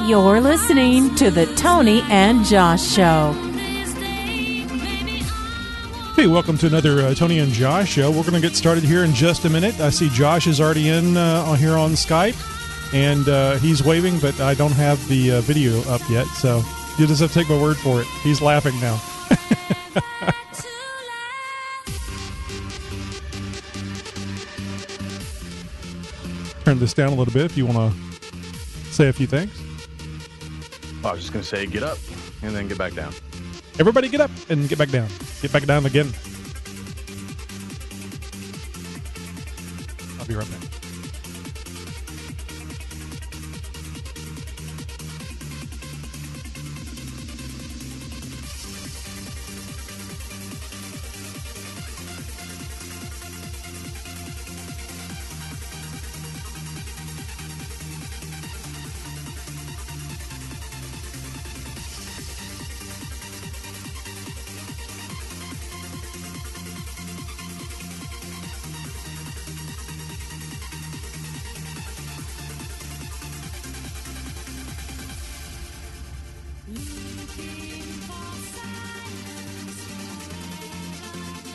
You're listening to the Tony and Josh Show. Hey, welcome to another Tony and Josh Show. We're going to get started here in just a minute. I see Josh is already in here on Skype, and he's waving, but I don't have the video up yet, so you just have to take my word for it. He's laughing now. Turn this down a little bit if you want to say a few things. I was just going to say get up and then get back down. Everybody get up and get back down. Get back down again. I'll be right back.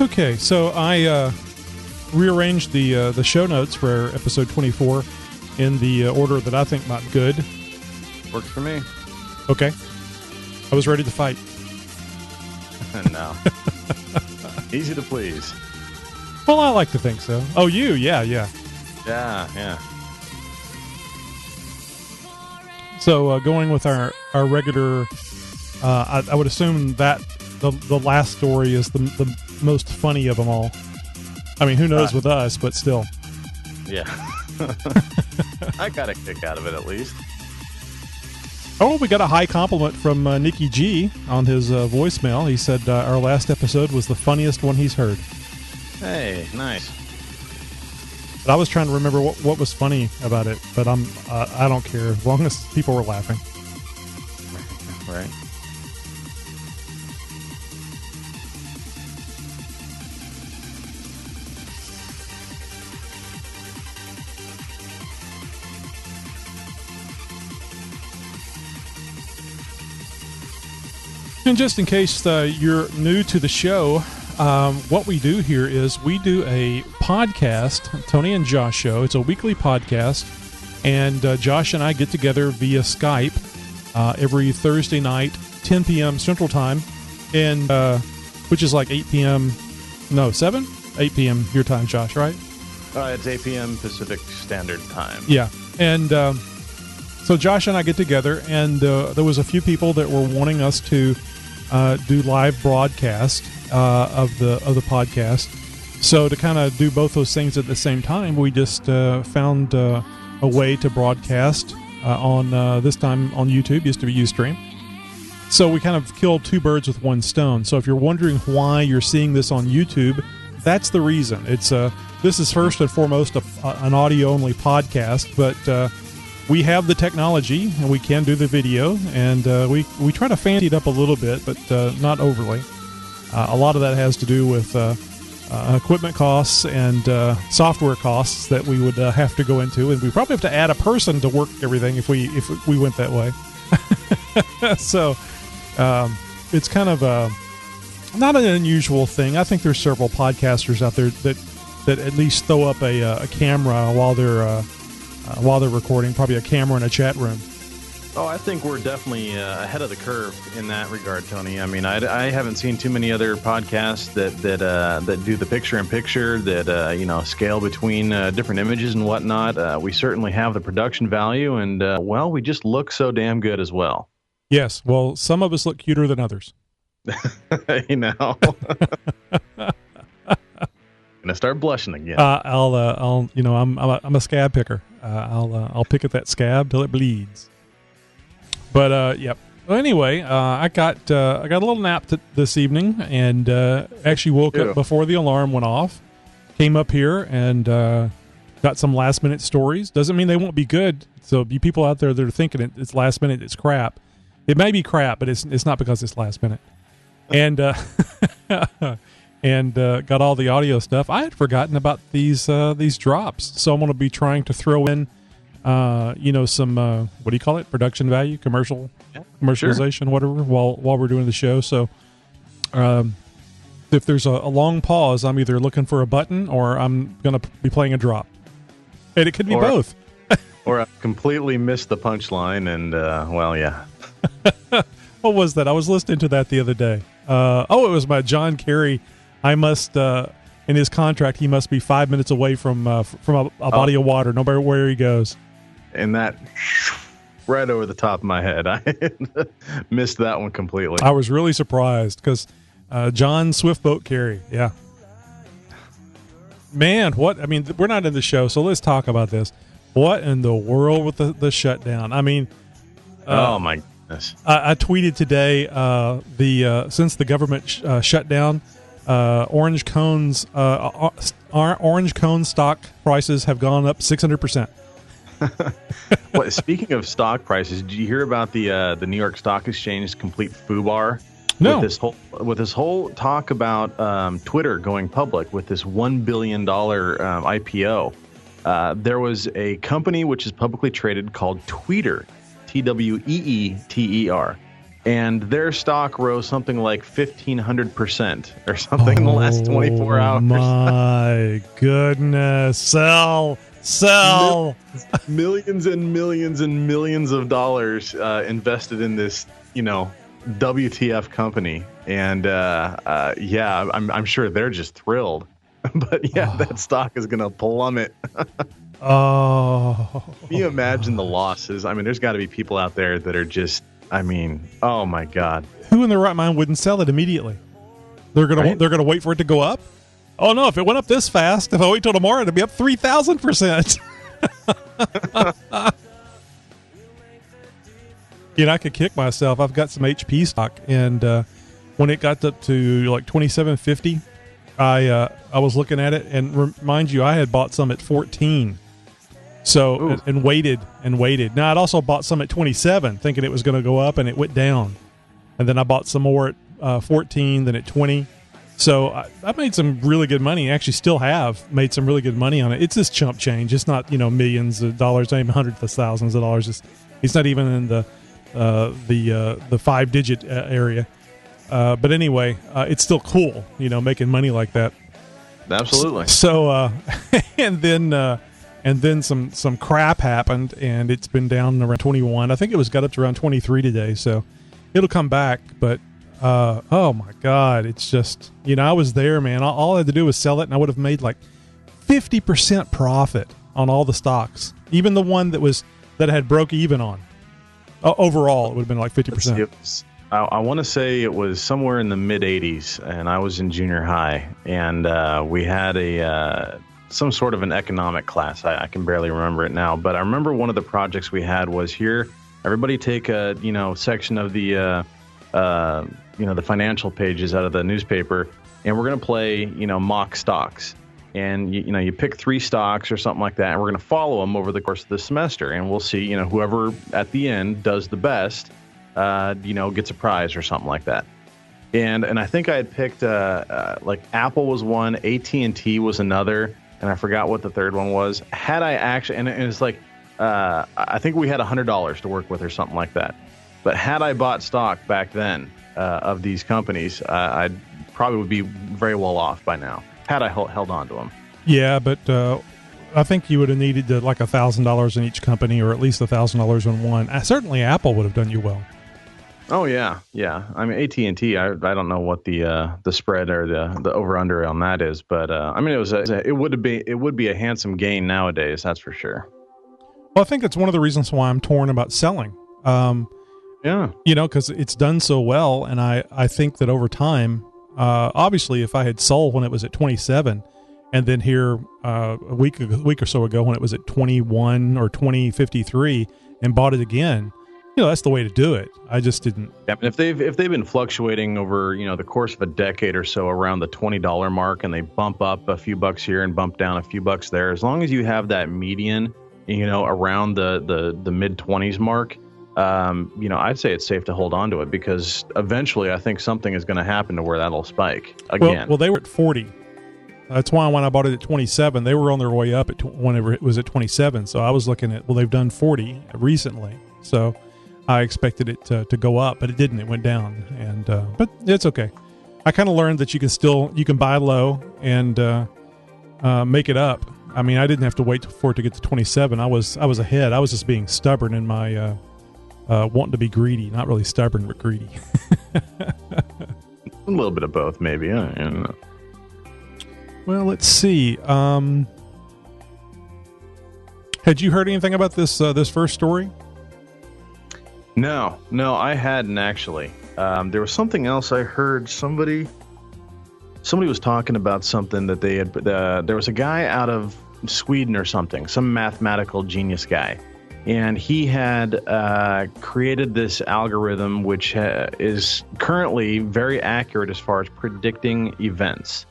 Okay, so I rearranged the show notes for episode 24 in the order that I think might be good. Works for me. Okay. I was ready to fight. No. Easy to please. Well, I like to think so. Oh, you? Yeah. Yeah. So going with our regular, I would assume that the last story is the most funny of them all. I mean, who knows with us, but still. Yeah. I got a kick out of it at least. Oh, we got a high compliment from Nikki G on his voicemail. He said our last episode was the funniest one he's heard. Hey, nice. But I was trying to remember what was funny about it, but I don't care as long as people were laughing. Right. And just in case you're new to the show, what we do here is we do a podcast, Tony and Josh Show. It's a weekly podcast, and Josh and I get together via Skype every Thursday night, 10 p.m. Central Time, and which is like 8 p.m. No, 8 p.m. your time, Josh, right? It's 8 p.m. Pacific Standard Time. Yeah, and so Josh and I get together, and there was a few people that were wanting us to do live broadcast of the podcast. So to kind of do both those things at the same time, we just found a way to broadcast on this time on YouTube. Used to be Ustream. So we kind of killed two birds with one stone. So if you're wondering why you're seeing this on YouTube, that's the reason. It's this is first and foremost an audio-only podcast, but we have the technology, and we can do the video, and we try to fancy it up a little bit, but not overly. A lot of that has to do with equipment costs and software costs that we would have to go into, and we probably have to add a person to work everything if we went that way. So it's kind of not an unusual thing. I think there's several podcasters out there that at least throw up a camera while they're recording, probably a camera in a chat room. Oh, I think we're definitely ahead of the curve in that regard, Tony. I mean, I haven't seen too many other podcasts that do the picture-in-picture, that scale between different images and whatnot. We certainly have the production value, and we just look so damn good as well. Yes, well, some of us look cuter than others. Gonna start blushing again. I'm a scab picker. I'll pick at that scab till it bleeds. But yep. Well, anyway, I got a little nap this evening, and actually woke up before the alarm went off. Came up here and got some last minute stories. Doesn't mean they won't be good. So you people out there that are thinking it's last minute, it's crap. It may be crap, but it's not because it's last minute. And and got all the audio stuff. I had forgotten about these drops, so I'm going to be trying to throw in some what do you call it? Production value, commercialization, sure. whatever. While we're doing the show, so if there's a long pause, I'm either looking for a button or I'm going to be playing a drop, and it could be both. Or I completely missed the punchline, and yeah. What was that? I was listening to that the other day. It was by John Kerry. I must, in his contract, he must be 5 minutes away from a body of water, no matter where he goes. And that right over the top of my head. I missed that one completely. I was really surprised because John Swiftboat Kerry, yeah. Man, we're not in the show, so let's talk about this. What in the world with the shutdown? I mean, oh my goodness! I tweeted today since the government shut down, orange cone stock prices have gone up 600%. Well, speaking of stock prices, did you hear about the New York Stock Exchange's complete FUBAR? No. With this whole talk about Twitter going public with this $1 billion IPO. There was a company which is publicly traded called Tweeter, TWEETER, and their stock rose something like 1,500% or something in the last 24 hours. My goodness. Sell. Millions and millions and millions of dollars invested in this, WTF company. And I'm sure they're just thrilled. But that stock is going to plummet. Oh. Can you imagine the losses? I mean, there's got to be people out there that are just, oh my God. Who in their right mind wouldn't sell it immediately? They're gonna wait for it to go up? Oh no, if it went up this fast, if I wait till tomorrow, it'll be up 3,000%. I could kick myself. I've got some HP stock, and when it got up to like 27.50, I was looking at it, and remind you, I had bought some at 14. So and waited. Now I'd also bought some at 27, thinking it was going to go up, and it went down. And then I bought some more at 14, then at 20. So I made some really good money. Actually, still have made some really good money on it. It's just chump change. It's not millions of dollars, not even hundreds of thousands of dollars. It's not even in the 5-digit area. But anyway, it's still cool, making money like that. Absolutely. So and then some crap happened, and it's been down around 21. I think it got up to around 23 today. So it'll come back, but. Oh my God. It's just, I was there, man. All I had to do was sell it, and I would have made like 50% profit on all the stocks. Even the one that had broke even on. Overall, it would have been like 50%. I want to say it was somewhere in the mid 80s, and I was in junior high, and we had some sort of an economic class. I can barely remember it now, but I remember one of the projects we had was here. Everybody take a, section of the financial pages out of the newspaper, and we're going to play, mock stocks. And, you pick 3 stocks or something like that, and we're going to follow them over the course of the semester. And we'll see, whoever at the end does the best, gets a prize or something like that. And I think I had picked, like Apple was one, AT&T was another, and I forgot what the third one was. Had I actually, and it's like, I think we had $100 to work with or something like that. But had I bought stock back then of these companies, I probably would be very well off by now, had I held on to them. Yeah, but I think you would have needed like $1,000 in each company, or at least $1,000 in one. Certainly Apple would have done you well. Oh, yeah. I mean, AT&T, I don't know what the spread or the over-under on that is, but it would be a handsome gain nowadays, that's for sure. Well, I think it's one of the reasons why I'm torn about selling. Yeah. Because it's done so well, and I think that over time, obviously, if I had sold when it was at 27, and then here a week or so ago when it was at 21 or 20.53, and bought it again, that's the way to do it. I just didn't. Yeah, if they've been fluctuating over the course of a decade or so around the $20 mark, and they bump up a few bucks here and bump down a few bucks there, as long as you have that median, around the mid 20s mark. I'd say it's safe to hold on to it, because eventually I think something is going to happen to where that'll spike again. Well, they were at 40. That's why when I bought it at 27, they were on their way up at whenever it was at 27. So I was looking at, well, they've done 40 recently. So I expected it to go up, but it didn't. It went down. And but it's okay. I kind of learned that you can buy low and make it up. I mean, I didn't have to wait for it to get to 27. I was ahead. I was just being stubborn in my wanting to be greedy. Not really stubborn, but greedy. A little bit of both, maybe. I don't know. Well, let's see. Had you heard anything about this first story? No, I hadn't actually. There was something else I heard. Somebody was talking about something that they had. There was a guy out of Sweden or something, some mathematical genius guy, and he had created this algorithm which is currently very accurate as far as predicting events.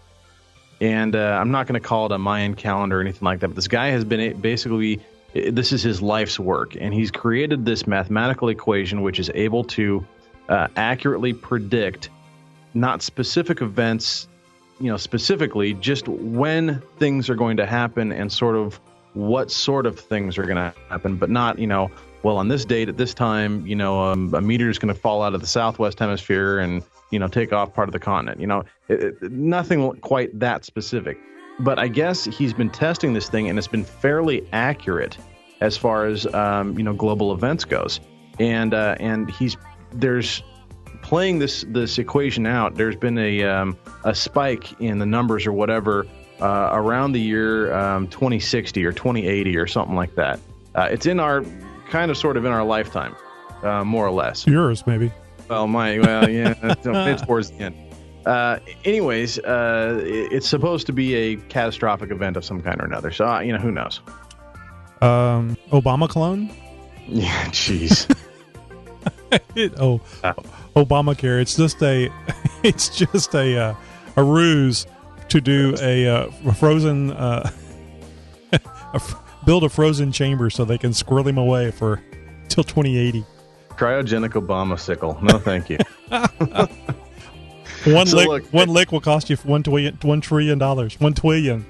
And I'm not going to call it a Mayan calendar or anything like that, but this guy has been basically, this is his life's work, and he's created this mathematical equation which is able to accurately predict not specific events, specifically just when things are going to happen and sort of what sort of things are going to happen, but not, well, on this date at this time, a meteor is going to fall out of the southwest hemisphere and, take off part of the continent. Nothing quite that specific. But I guess he's been testing this thing, and it's been fairly accurate as far as, global events goes. And there's playing this equation out. There's been a spike in the numbers or whatever around the year 2060 or 2080 or something like that. It's in our sort of in our lifetime, more or less. Yours, maybe. Yeah, it's towards the end. Anyways, it's supposed to be a catastrophic event of some kind or another. So, who knows? Obama clone? Yeah, jeez. Obamacare. It's just a ruse to do a frozen, build a frozen chamber so they can squirrel him away till 2080. Cryogenic Obama sickle. No, thank you. One lick will cost you $1 trillion. $1 trillion.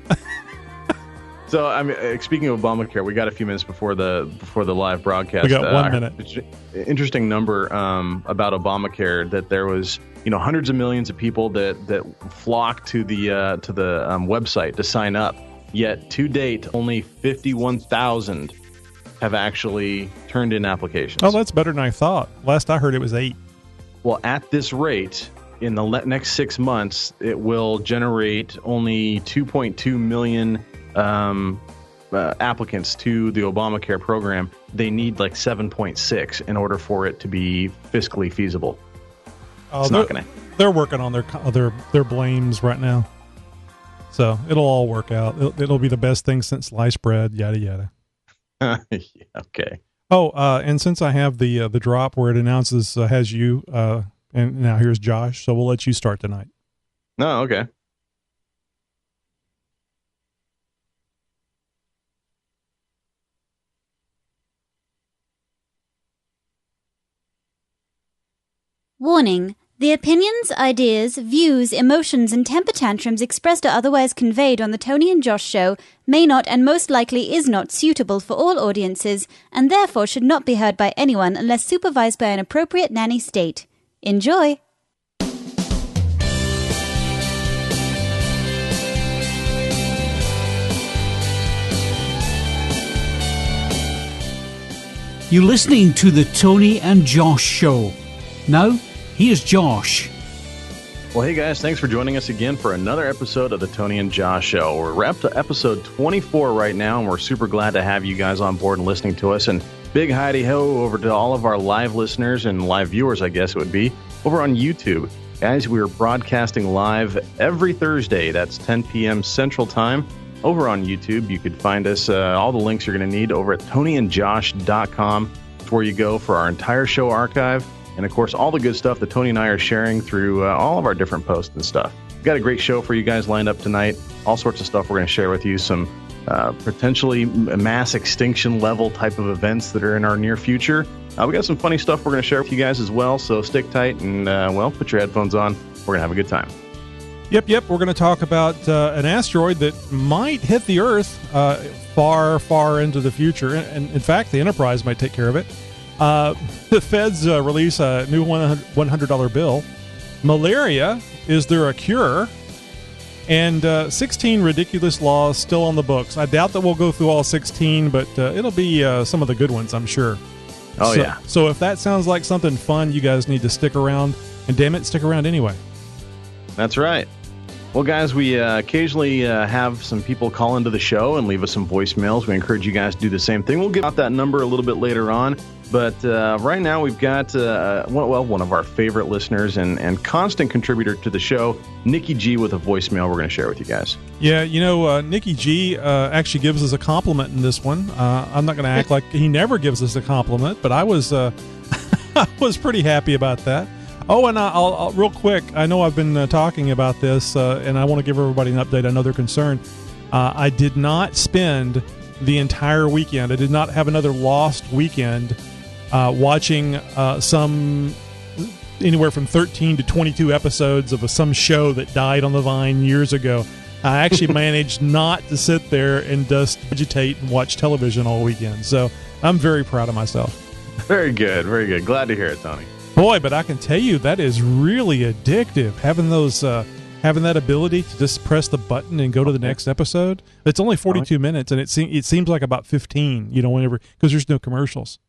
So, I mean, speaking of Obamacare, we got a few minutes before the live broadcast. We got 1 minute. Interesting number about Obamacare, that there was hundreds of millions of people that flocked to the website to sign up. Yet to date, only 51,000 have actually turned in applications. Oh, that's better than I thought. Last I heard, it was 8. Well, at this rate, in the next 6 months, it will generate only 2.2 million applicants to the Obamacare program. They need like 7.6 in order for it to be fiscally feasible. It's not going to. They're working on their blames right now, so it'll all work out. It'll be the best thing since sliced bread. Yada yada. Yeah, okay. Oh, and since I have the drop where it announces has you, and now here's Josh, so we'll let you start tonight. No, okay. Warning. The opinions, ideas, views, emotions, and temper tantrums expressed or otherwise conveyed on the Tony and Josh Show may not and most likely is not suitable for all audiences and therefore should not be heard by anyone unless supervised by an appropriate nanny state. Enjoy! You're listening to the Tony and Josh Show. Now, here's Josh. Well, hey guys, thanks for joining us again for another episode of the Tony and Josh Show. We're up to episode 24 right now, and we're super glad to have you guys on board and listening to us. And big hi-de-ho over to all of our live listeners and live viewers, I guess it would be, over on YouTube. Guys, we are broadcasting live every Thursday. That's 10 p.m. Central Time. Over on YouTube, you could find us, all the links you're going to need over at tonyandjosh.com. It's where you go for our entire show archive. And, of course, all the good stuff that Tony and I are sharing through all of our different posts and stuff. We've got a great show for you guys lined up tonight. All sorts of stuff we're going to share with you. Some potentially mass extinction level type of events that are in our near future. We got some funny stuff we're going to share with you guys as well. So stick tight and, put your headphones on. We're going to have a good time. Yep. We're going to talk about an asteroid that might hit the Earth far, far into the future. And in fact, the Enterprise might take care of it. The feds release a new $100 bill. Malaria, is there a cure? And 16 ridiculous laws still on the books. I doubt that we'll go through all 16, but it'll be some of the good ones, I'm sure. Yeah. So if that sounds like something fun, you guys need to stick around. And damn it, stick around anyway. That's right. Well, guys, we occasionally have some people call into the show and leave us some voicemails. We encourage you guys to do the same thing. We'll give out that number a little bit later on. But right now we've got, one of our favorite listeners and constant contributor to the show, Nikki G, with a voicemail we're going to share with you guys. Yeah, Nikki G actually gives us a compliment in this one. I'm not going to act like he never gives us a compliment, but I was I was pretty happy about that. Oh, and I'll real quick, I know I've been talking about this, and I want to give everybody an update. I know they're concerned. I did not spend the entire weekend. I did not have another lost weekend watching some anywhere from 13 to 22 episodes of some show that died on the vine years ago. I actually managed not to sit there and just vegetate and watch television all weekend. So I'm very proud of myself. Very good. Very good. Glad to hear it, Tony. Boy, but I can tell you that is really addictive. Having those, having that ability to just press the button and go to the next episode. It's only 42 minutes, and it seems like about 15. Whenever, because there's no commercials.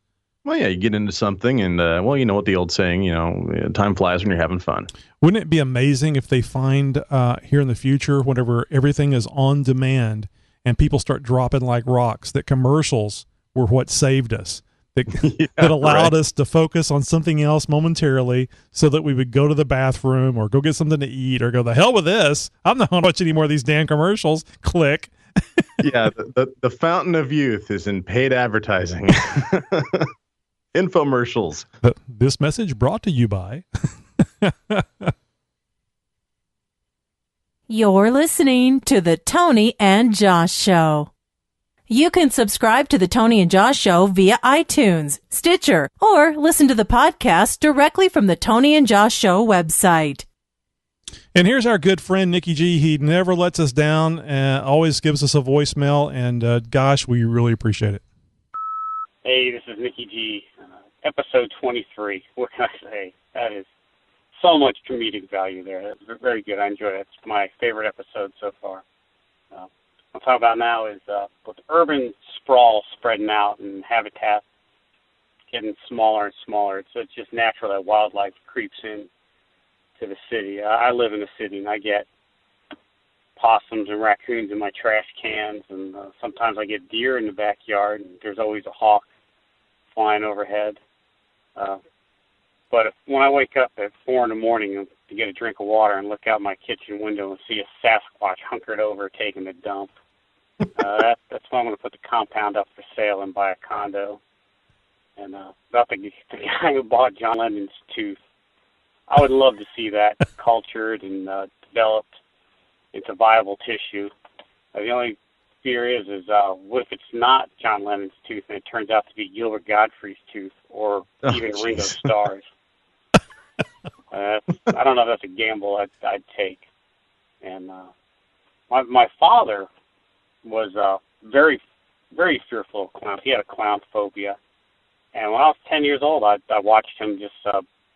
Well, yeah, you get into something, and you know what the old saying, time flies when you're having fun. Wouldn't it be amazing if they find here in the future, whenever everything is on demand and people start dropping like rocks, that commercials were what saved us? That allowed us to focus on something else momentarily so that we would go to the bathroom or go get something to eat or go, the hell with this. I'm not going to watch any more of these damn commercials. Click. Yeah, the fountain of youth is in paid advertising. Infomercials. This message brought to you by... You're listening to the Tony and Josh Show. You can subscribe to the Tony and Josh Show via iTunes, Stitcher, or listen to the podcast directly from the Tony and Josh Show website. And here's our good friend, Nikki G. He never lets us down and always gives us a voicemail, and gosh, we really appreciate it. Hey, this is Nikki G. Episode 23. What can I say? That is so much comedic value there. That's very good. I enjoyed it. It's my favorite episode so far. What I'm talking about now is with urban sprawl spreading out and habitat getting smaller and smaller. It's just natural that wildlife creeps in to the city. I live in the city, and I get possums and raccoons in my trash cans, and sometimes I get deer in the backyard, and there's always a hawk flying overhead. But when I wake up at 4 in the morning to get a drink of water and look out my kitchen window and see a Sasquatch hunkered over taking a dump, that's why I'm going to put the compound up for sale and buy a condo. And about the guy who bought John Lennon's tooth, I would love to see that cultured and developed into viable tissue. The only fear is what if it's not John Lennon's tooth and it turns out to be Gilbert Gottfried's tooth or even Ringo Starr's? I don't know if that's a gamble I'd take. And my father was very, very fearful of clowns. He had a clown phobia. And when I was 10 years old, I watched him just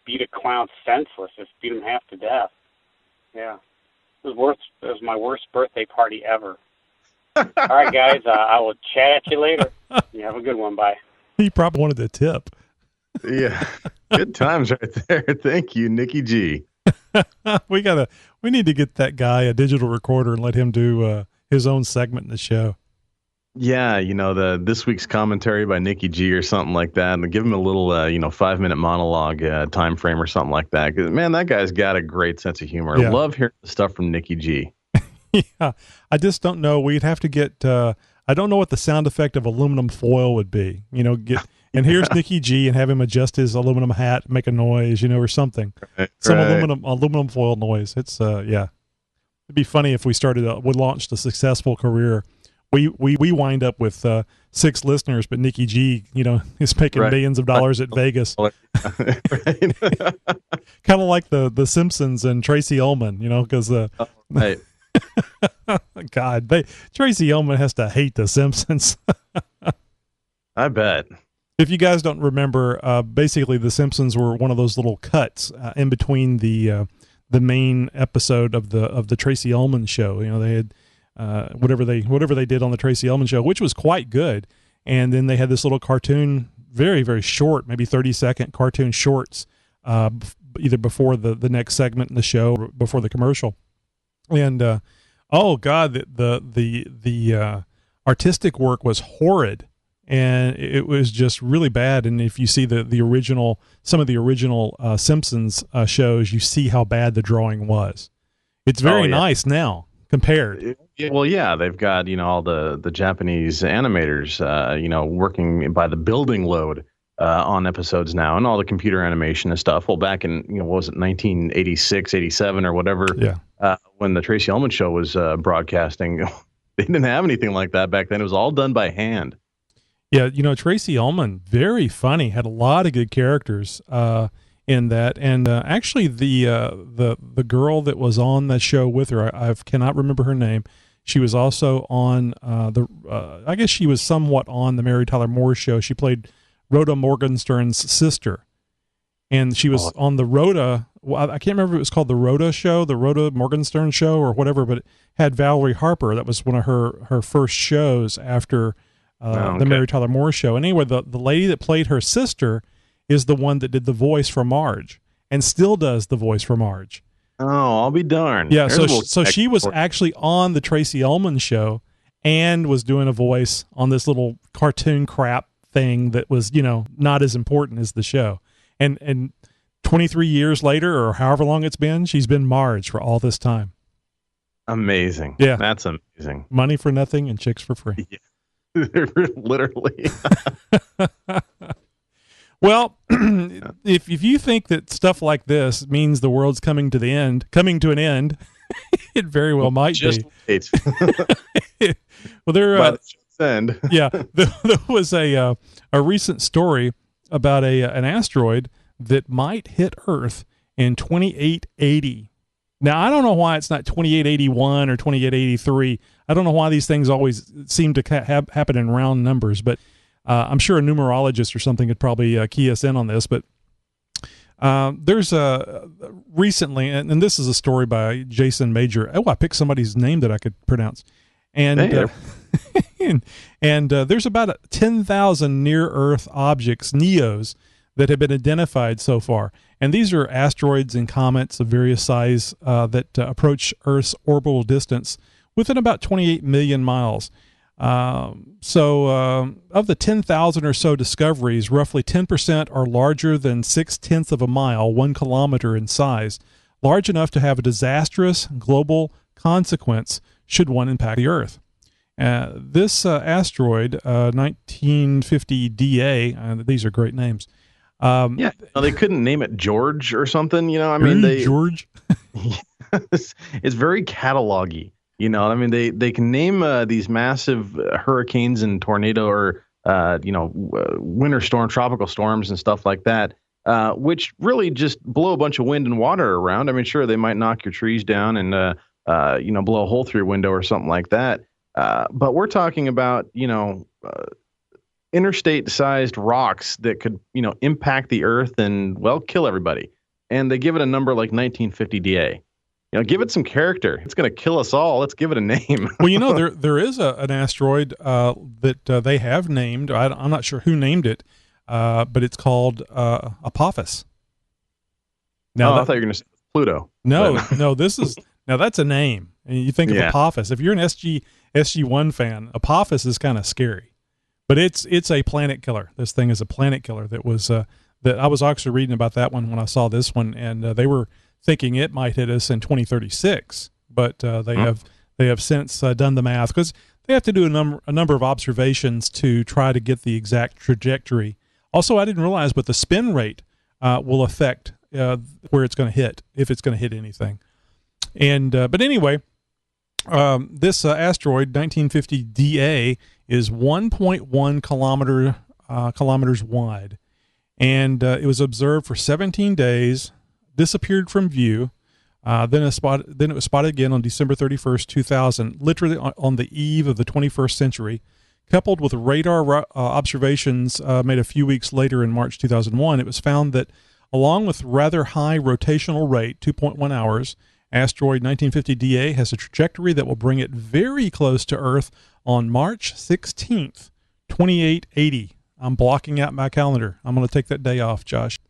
beat a clown senseless, just beat him half to death. Yeah. It was my worst birthday party ever. All right, guys, I will chat at you later. You have a good one. Bye. He probably wanted a tip. Yeah. Good times right there. Thank you, Nikki G. We need to get that guy a digital recorder and let him do his own segment in the show. Yeah, this week's commentary by Nikki G or something like that, and give him a little 5-minute monologue time frame or something like that. 'Cause, man, that guy's got a great sense of humor. Yeah. I love hearing the stuff from Nikki G. Yeah, I just don't know. We'd have to get. I don't know what the sound effect of aluminum foil would be. And here's Nikki G and have him adjust his aluminum hat, make a noise, or something. Some aluminum foil noise. It's yeah. It'd be funny if we launched a successful career we wind up with 6 listeners, but Nikki G, is making millions of dollars at Vegas. Kind of like the Simpsons and Tracy Ullman, because right. God, Tracy Ullman has to hate the Simpsons. I bet. If you guys don't remember, basically the Simpsons were one of those little cuts in between the main episode of the Tracy Ullman show. They had whatever they did on the Tracy Ullman show, which was quite good. And then they had this little cartoon, very, very short, maybe 30-second cartoon shorts, either before the next segment in the show or before the commercial. And, oh God, the artistic work was horrid. And it was just really bad. And if you see some of the original Simpsons shows, you see how bad the drawing was. It's very nice now compared. Well, yeah, they've got all the Japanese animators working by the building load on episodes now, and all the computer animation and stuff. Well, back in what was it, 1986, 87 or whatever, when the Tracy Ullman show was broadcasting, they didn't have anything like that back then. It was all done by hand. Yeah, Tracy Ullman, very funny, had a lot of good characters in that, and actually the girl that was on that show with her, I cannot remember her name. She was also on I guess she was somewhat on the Mary Tyler Moore show. She played Rhoda Morgenstern's sister, and she was on the Rhoda. Well, I can't remember if it was called the Rhoda show, the Rhoda Morgenstern show, or whatever, but it had Valerie Harper. That was one of her first shows after. The Mary Tyler Moore show. And anyway, the lady that played her sister is the one that did the voice for Marge and still does the voice for Marge. Oh, I'll be darned. Yeah, so she was actually on the Tracy Ullman show and was doing a voice on this little cartoon crap thing that was, not as important as the show. And 23 years later, or however long it's been, she's been Marge for all this time. Amazing. Yeah. That's amazing. Money for nothing and chicks for free. Yeah. Literally. Well, if you think that stuff like this means the world's coming to an end, it very well might just be. Wait. Well, there end. Yeah, there was a recent story about an asteroid that might hit Earth in 2880. Now, I don't know why it's not 2881 or 2883. I don't know why these things always seem to happen in round numbers, but I'm sure a numerologist or something could probably key us in on this. But there's recently, and this is a story by Jason Major. Oh, I picked somebody's name that I could pronounce. And there's about 10,000 near-Earth objects, NEOs, that have been identified so far. And these are asteroids and comets of various size that approach Earth's orbital distance within about 28 million miles. So of the 10,000 or so discoveries, roughly 10% are larger than 0.6 of a mile, 1 kilometer in size, large enough to have a disastrous global consequence should one impact the Earth. This asteroid, 1950 DA, these are great names. They couldn't name it George or something, George. It's very catalog-y, they can name these massive hurricanes and tornado or winter storm, tropical storms and stuff like that, which really just blow a bunch of wind and water around. I mean, sure, they might knock your trees down and blow a hole through your window or something like that, but we're talking about interstate-sized rocks that could, impact the Earth and, kill everybody. And they give it a number like 1950 DA. Give it some character. It's going to kill us all. Let's give it a name. Well, there is an asteroid that they have named. I'm not sure who named it, but it's called Apophis. Now, I thought you were going to say Pluto. No, that's a name. And you think of Apophis. If you're an SG-1 fan, Apophis is kind of scary. But it's a planet killer. This thing is a planet killer that was that I was actually reading about that one when I saw this one, and they were thinking it might hit us in 2036, but they have since done the math because they have to do a number of observations to try to get the exact trajectory. Also, I didn't realize, but the spin rate will affect where it's going to hit, if it's going to hit anything. And but anyway, This asteroid, 1950 DA, is 1.1 kilometers wide, and it was observed for 17 days, disappeared from view. Then it was spotted again on December 31st, 2000, literally on the eve of the 21st century. Coupled with radar observations made a few weeks later in March 2001, it was found that along with rather high rotational rate, 2.1 hours, asteroid 1950 DA has a trajectory that will bring it very close to Earth on March 16th, 2880. I'm blocking out my calendar. I'm going to take that day off, Josh.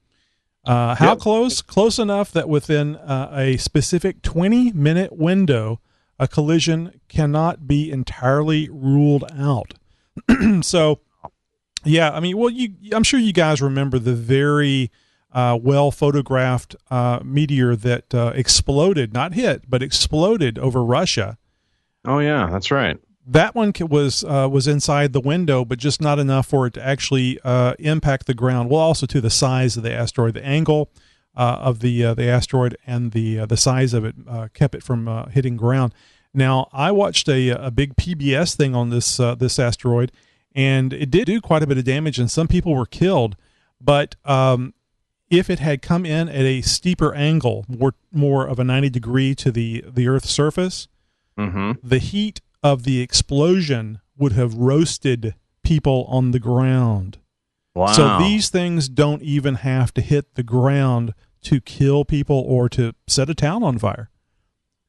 How close? Close enough that within a specific 20-minute window, a collision cannot be entirely ruled out. So, yeah, I mean, well, I'm sure you guys remember the very well photographed meteor that exploded, not hit, but exploded over Russia. Oh yeah, that's right. That one was inside the window, but just not enough for it to actually impact the ground. Well, also to the size of the asteroid, the angle of the asteroid and the size of it kept it from hitting ground. Now, I watched a big PBS thing on this asteroid, and it did do quite a bit of damage, and some people were killed. But if it had come in at a steeper angle, more of a 90 degree to the Earth's surface, the heat of the explosion would have roasted people on the ground. Wow. So these things don't even have to hit the ground to kill people or to set a town on fire.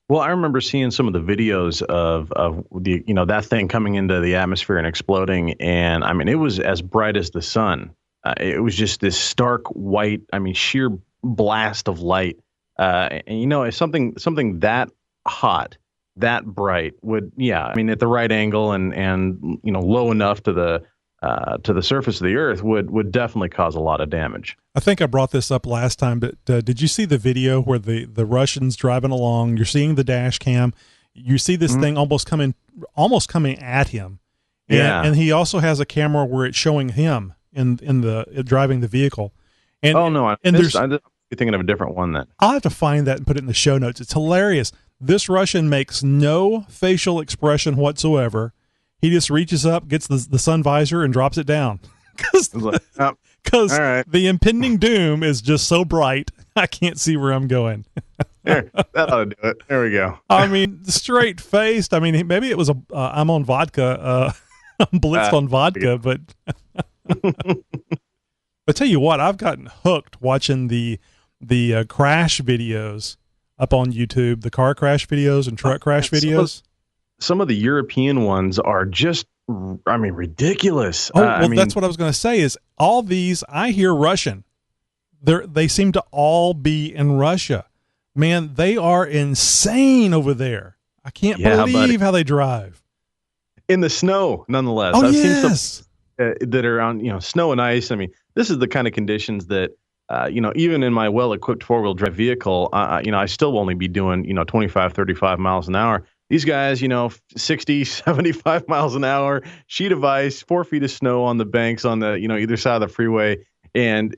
Well, I remember seeing some of the videos of the that thing coming into the atmosphere and exploding, and I mean it was as bright as the sun. It was just this stark white, I mean sheer blast of light. And it's something that hot, that bright would, I mean at the right angle and low enough to the surface of the Earth would definitely cause a lot of damage. I think I brought this up last time, but did you see the video where the Russians driving along? You're seeing the dash cam. You see this thing almost coming at him. And he also has a camera where it's showing him in the driving the vehicle. And I'm thinking of a different one then. I'll have to find that and put it in the show notes. It's hilarious. This Russian makes no facial expression whatsoever. He just reaches up, gets the sun visor, and drops it down. Because the impending doom is just so bright, I can't see where I'm going. There, that ought to do it. There we go. I mean, straight-faced. I mean, maybe it was I'm on vodka. I'm blitzed on vodka, but... But tell you what, I've gotten hooked watching the crash videos up on YouTube, the car crash videos and truck crash videos. Some of the European ones are just, I mean, ridiculous. That's what I was going to say is all these, I hear Russian. They seem to all be in Russia. Man, they are insane over there. I can't believe how they drive. In the snow, nonetheless. Oh, I've yes. seen some that are on, snow and ice. I mean, this is the kind of conditions that, even in my well-equipped four-wheel drive vehicle, I still only be doing, 25, 35 miles an hour. These guys, 60, 75 miles an hour, sheet of ice, 4 feet of snow on the banks on the, either side of the freeway, and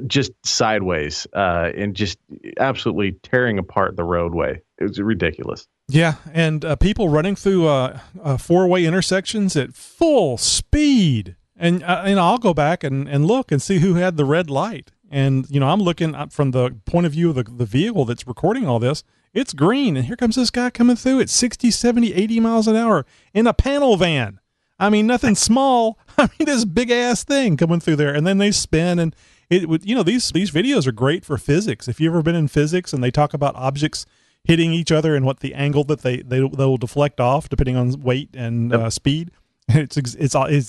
just sideways, and just absolutely tearing apart the roadway. It was ridiculous. Yeah, and people running through four-way intersections at full speed. And I'll go back and look and see who had the red light. And, I'm looking from the point of view of the vehicle that's recording all this. It's green, and here comes this guy coming through at 60, 70, 80 miles an hour in a panel van. I mean, nothing small. I mean, this big-ass thing coming through there. And then they spin, and it would, these videos are great for physics. If you've ever been in physics and they talk about objects hitting each other and what the angle that they will deflect off depending on weight and speed, it's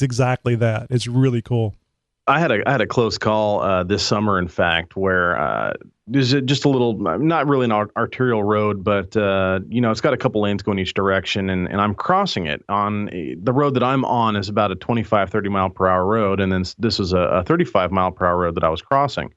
exactly that. It's really cool. I had a close call this summer, in fact, where there's just a little, not really an arterial road, but it's got a couple lanes going each direction, and I'm crossing it on the road that I'm on is about a 25, 30 mile per hour road, and then this is a 35 mile per hour road that I was crossing,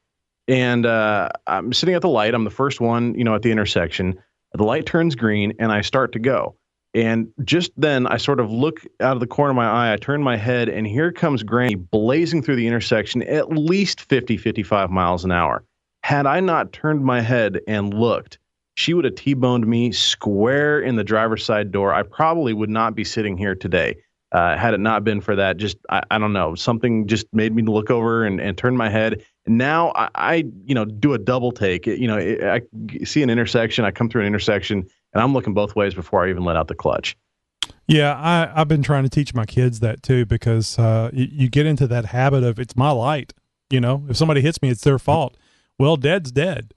and I'm sitting at the light. I'm the first one, at the intersection. The light turns green, and I start to go. And just then I sort of look out of the corner of my eye, I turn my head, and here comes Granny blazing through the intersection at least 50, 55 miles an hour. Had I not turned my head and looked, she would have T-boned me square in the driver's side door. I probably would not be sitting here today. Had it not been for that, I don't know, something just made me look over and turn my head. And now I do a double take. I see an intersection, I come through an intersection, and I'm looking both ways before I even let out the clutch. Yeah, I've been trying to teach my kids that too, because you get into that habit of, it's my light. If somebody hits me, it's their fault. Well, dead's dead.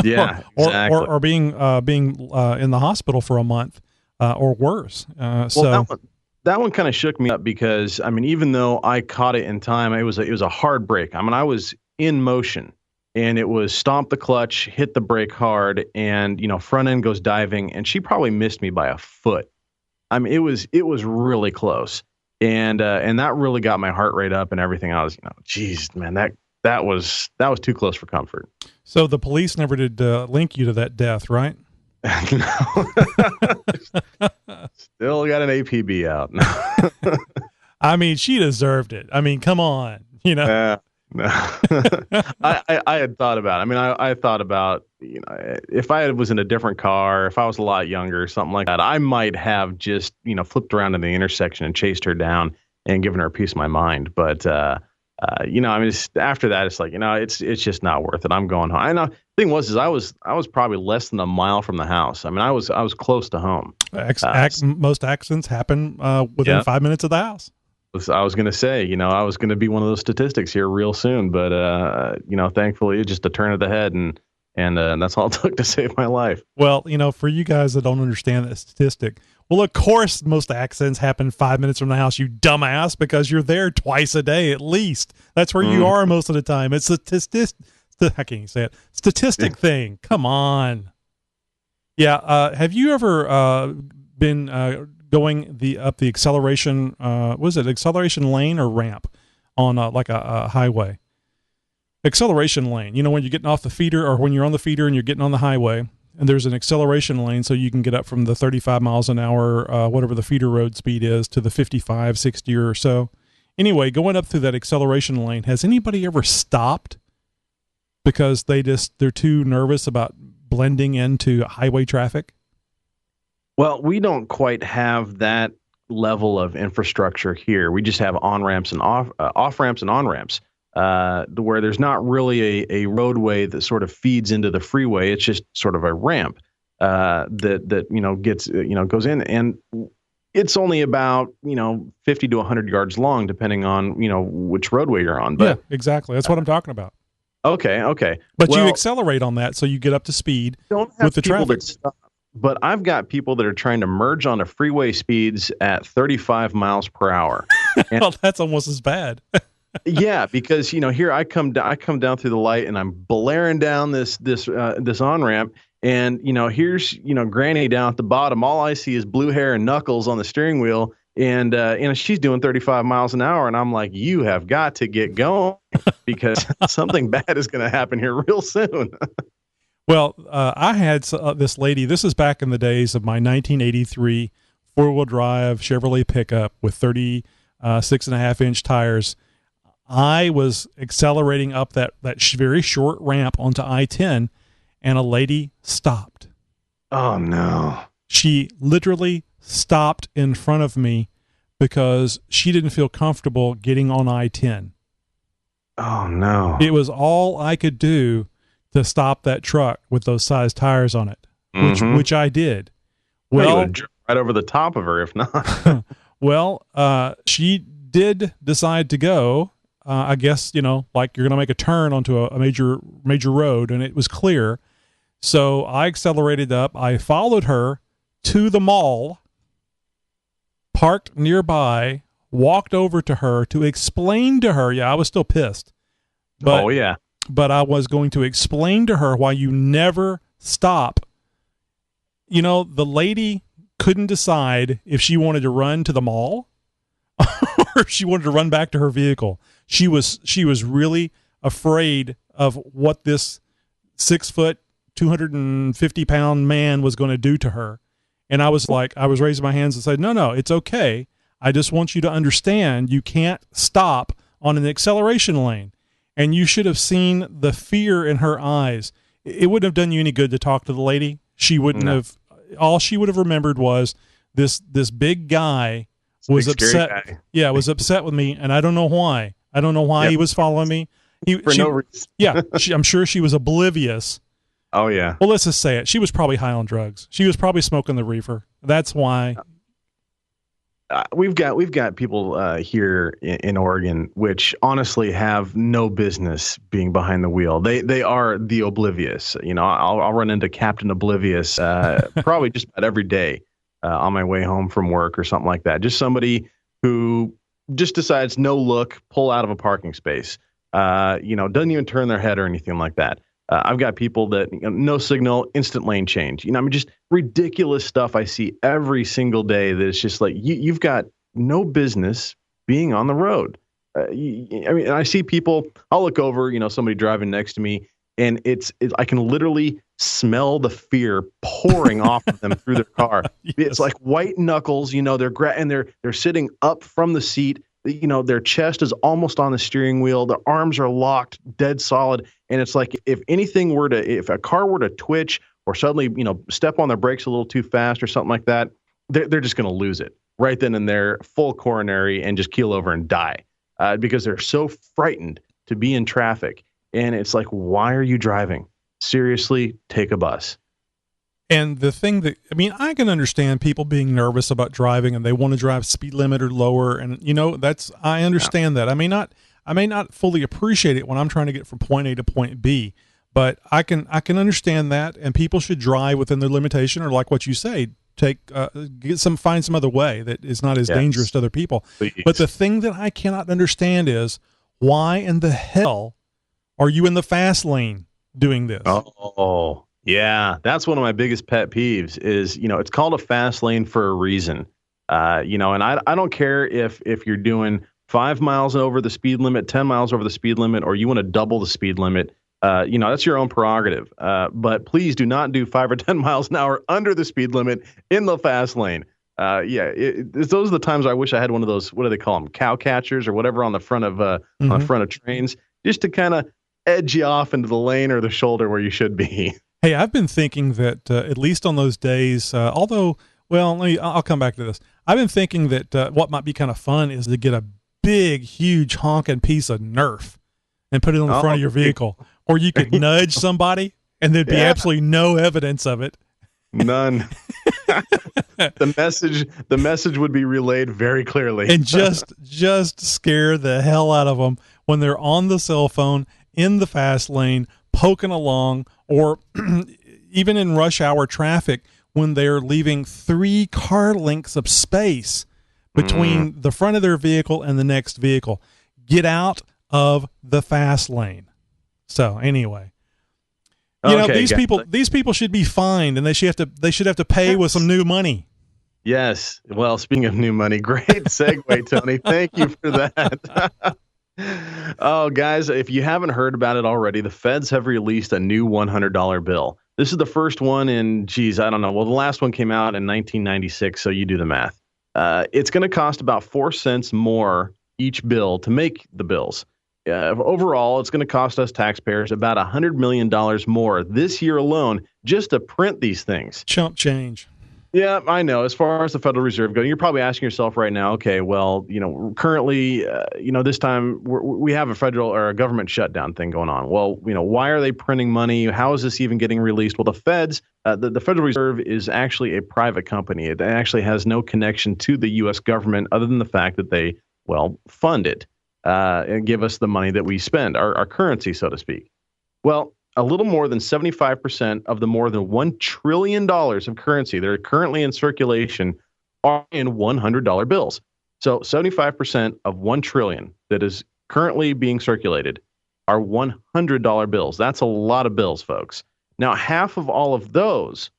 Yeah, exactly. or being in the hospital for a month or worse. That one kind of shook me up because, I mean, even though I caught it in time, it was a hard break. I mean, I was in motion, and it was stomp the clutch, hit the brake hard, and, front end goes diving, and she probably missed me by a foot. I mean, it was really close, and that really got my heart rate up and everything. I was, geez, man, that was too close for comfort. So the police never did link you to that death, right? No. Still got an APB out. I mean, she deserved it. I mean, come on, No. I had thought about it. I mean, I thought about, if I was in a different car, if I was a lot younger, something like that, I might have just, flipped around in the intersection and chased her down and given her a piece of my mind. But, I mean, after that, it's like, it's just not worth it. I'm going home. I know. The thing was, I was probably less than a mile from the house. I mean, I was close to home. Most accidents happen within 5 minutes of the house. I was going to say, I was going to be one of those statistics here real soon, but thankfully, it's just a turn of the head, and that's all it took to save my life. Well, for you guys that don't understand that statistic, well, of course, most accidents happen 5 minutes from the house, you dumbass, because you're there twice a day at least. That's where you are most of the time. It's a I can't even say it. Statistic thing. Come on. Yeah. Have you ever been going up the acceleration? Was it acceleration lane or ramp on like a highway? Acceleration lane. When you're getting off the feeder, or when you're on the feeder and you're getting on the highway, and there's an acceleration lane, so you can get up from the 35 miles an hour, whatever the feeder road speed is, to the 55, 60 or so. Anyway, going up through that acceleration lane, has anybody ever stopped because they're too nervous about blending into highway traffic? Well, we don't quite have that level of infrastructure here. We just have on-ramps and off-ramps and on-ramps. Where there's not really a roadway that sort of feeds into the freeway. It's just sort of a ramp that gets goes in, and it's only about 50 to 100 yards long, depending on which roadway you're on. But yeah, exactly. That's what I'm talking about. Okay. But you accelerate on that, so you get up to speed with the traffic. But I've got people that are trying to merge onto freeway speeds at 35 miles per hour. Well, that's almost as bad. Yeah, because here I come down through the light, and I'm blaring down this on ramp, and here's Granny down at the bottom. All I see is blue hair and knuckles on the steering wheel, and she's doing 35 miles an hour, and I'm like, you have got to get going, because something bad is going to happen here real soon. Well, I had this lady. This is back in the days of my 1983 four-wheel drive Chevrolet pickup with 36.5-inch tires. I was accelerating up that very short ramp onto I-10, and a lady stopped. Oh, no. She literally stopped in front of me because she didn't feel comfortable getting on I-10. Oh, no. It was all I could do to stop that truck with those size tires on it, which I did. Well, you would jump right over the top of her if not. Well, she did decide to go. I guess, like you're going to make a turn onto a major road, and it was clear. So I accelerated up. I followed her to the mall, parked nearby, walked over to her to explain to her. Yeah, I was still pissed. But, oh, yeah. But I was going to explain to her why you never stop. The lady couldn't decide if she wanted to run to the mall or if she wanted to run back to her vehicle. She was really afraid of what this 6 foot, 250-pound man was going to do to her. And I was raising my hands and said, no, it's okay. I just want you to understand you can't stop on an acceleration lane. And you should have seen the fear in her eyes. It wouldn't have done you any good to talk to the lady. she wouldn't have. All she would have remembered was this big guy was upset. Guy. Yeah, was upset with me, and I don't know why. I don't know why he was following me. No reason. Yeah, I'm sure she was oblivious. Oh yeah. Well, let's just say it. She was probably high on drugs. She was probably smoking the reefer. That's why. We've got people here in Oregon which honestly have no business being behind the wheel. They are the oblivious. You know, I'll run into Captain Oblivious probably just about every day on my way home from work or something like that. Just somebody who just decides no look, pull out of a parking space. Doesn't even turn their head or anything like that. I've got people that no signal, instant lane change. just ridiculous stuff I see every single day that it's just like you've got no business being on the road. I see people. I'll look over, somebody driving next to me, and I can literally smell the fear pouring off of them through their car. Yes. It's like white knuckles. They're sitting up from the seat. Their chest is almost on the steering wheel. Their arms are locked, dead solid. And it's like if a car were to twitch or suddenly, step on their brakes a little too fast or something like that, they're just going to lose it right then and there, full coronary, and just keel over and die because they're so frightened to be in traffic. And it's like, why are you driving? Seriously, take a bus. And the thing I can understand people being nervous about driving and they want to drive speed limit or lower. And, I understand that. I may not fully appreciate it when I'm trying to get from point A to point B, but I can understand that. And people should drive within their limitation, or like what you say, find some other way that is not as dangerous to other people. Please. But the thing that I cannot understand is why in the hell are you in the fast lane doing this? Oh, yeah, that's one of my biggest pet peeves is, it's called a fast lane for a reason. And I don't care if you're doing 5 miles over the speed limit, 10 miles over the speed limit, or you want to double the speed limit. That's your own prerogative. But please do not do 5 or 10 miles an hour under the speed limit in the fast lane. Those are the times I wish I had one of those, what do they call them, cow catchers or whatever on the front of on the front of trains, just to kind of edge you off into the lane or the shoulder where you should be. Hey, I've been thinking that at least on those days, I'll come back to this. I've been thinking that what might be kind of fun is to get a big, huge honking piece of Nerf and put it on the front of your vehicle. Or you could nudge somebody and there'd be absolutely no evidence of it. None. The message would be relayed very clearly. And just scare the hell out of them when they're on the cell phone in the fast lane, poking along, or even in rush hour traffic when they're leaving 3 car lengths of space between the front of their vehicle and the next vehicle. Get out of the fast lane. So anyway, these people should be fined, and they should have to pay with some new money. Yes. Well, speaking of new money, great segue, Tony. Thank you for that. Oh, guys, if you haven't heard about it already, the feds have released a new $100 bill. This is the first one in, I don't know. Well, the last one came out in 1996, so you do the math. It's going to cost about 4 cents more each bill to make the bills. Overall, it's going to cost us taxpayers about $100 million more this year alone just to print these things. Chump change. Yeah, I know. As far as the Federal Reserve goes, you're probably asking yourself right now, okay, well, currently, this time we have a federal or a government shutdown thing going on. Well, why are they printing money? How is this even getting released? Well, the feds, the Federal Reserve is actually a private company. It actually has no connection to the U.S. government other than the fact that they, fund it and give us the money that we spend, our currency, so to speak. Well, a little more than 75% of the more than $1 trillion of currency that are currently in circulation are in $100 bills. So 75% of $1 trillion that is currently being circulated are $100 bills. That's a lot of bills, folks. Now, half of all of those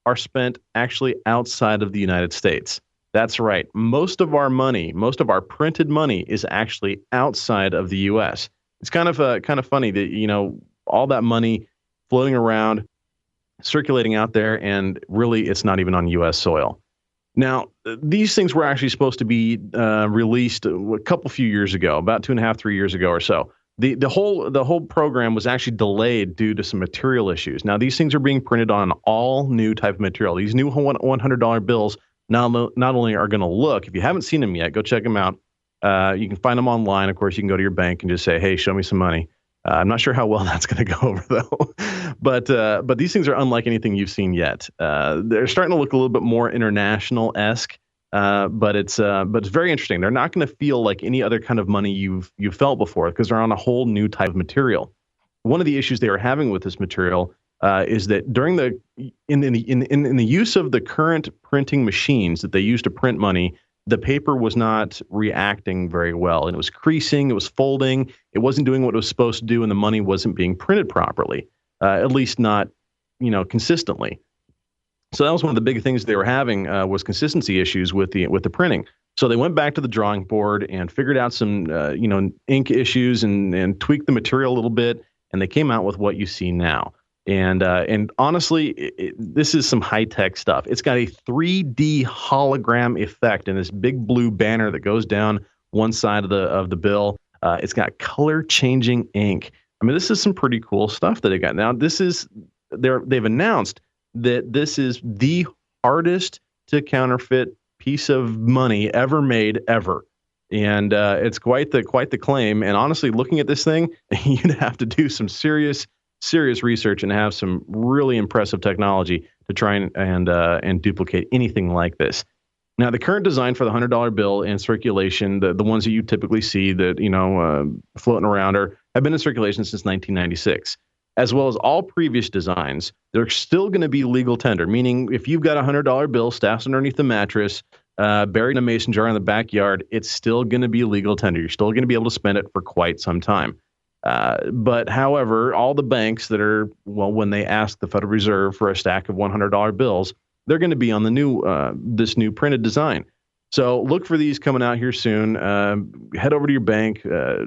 are spent actually outside of the United States. That's right. Most of our money, most of our printed money is actually outside of the U.S. It's kind of funny that, all that money floating around, circulating out there, and really it's not even on U.S. soil. Now, these things were actually supposed to be released a few years ago, about 2.5, 3 years ago or so. The whole program was actually delayed due to some material issues. Now these things are being printed on an all new type of material. These new $100 bills not only are going to look, if you haven't seen them yet, go check them out. You can find them online. Of course, you can go to your bank and just say, "Hey, show me some money." I'm not sure how well that's going to go over though, but these things are unlike anything you've seen yet. They're starting to look a little bit more international-esque. But it's very interesting. They're not going to feel like any other kind of money you've felt before because they're on a whole new type of material. One of the issues they are having with this material is that during in the use of the current printing machines that they use to print money, the paper was not reacting very well, and it was creasing, it was folding, it wasn't doing what it was supposed to do, and the money wasn't being printed properly, at least not consistently. So that was one of the big things they were having was consistency issues with the printing. So they went back to the drawing board and figured out some ink issues and tweaked the material a little bit, and they came out with what you see now. And honestly, this is some high tech stuff. It's got a 3D hologram effect in this big blue banner that goes down one side of the bill. It's got color changing ink. I mean, this is some pretty cool stuff that they got. Now, they've announced that this is the hardest to counterfeit piece of money ever made ever. And it's quite the claim. And honestly, looking at this thing, you'd have to do some serious research and have some really impressive technology to try and duplicate anything like this. Now, the current design for the $100 bill in circulation, the ones that you typically see that floating around have been in circulation since 1996. As well as all previous designs, they're still going to be legal tender, meaning if you've got a $100 bill stashed underneath the mattress, buried in a mason jar in the backyard, it's still going to be legal tender. You're still going to be able to spend it for quite some time. But however, all the banks that are, when they ask the Federal Reserve for a stack of $100 bills, they're going to be on the this new printed design. So look for these coming out here soon. Head over to your bank,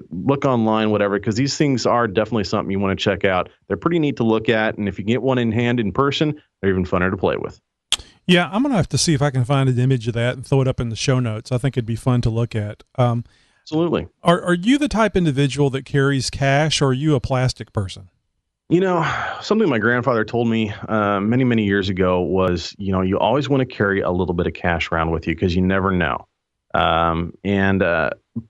look online, whatever, because these things are definitely something you want to check out. They're pretty neat to look at, and if you get one in hand in person, they're even funner to play with. Yeah, I'm going to have to see if I can find an image of that and throw it up in the show notes. I think it'd be fun to look at. Absolutely. Are you the type individual that carries cash, or are you a plastic person? Something my grandfather told me many, many years ago was, you always want to carry a little bit of cash around with you because you never know. And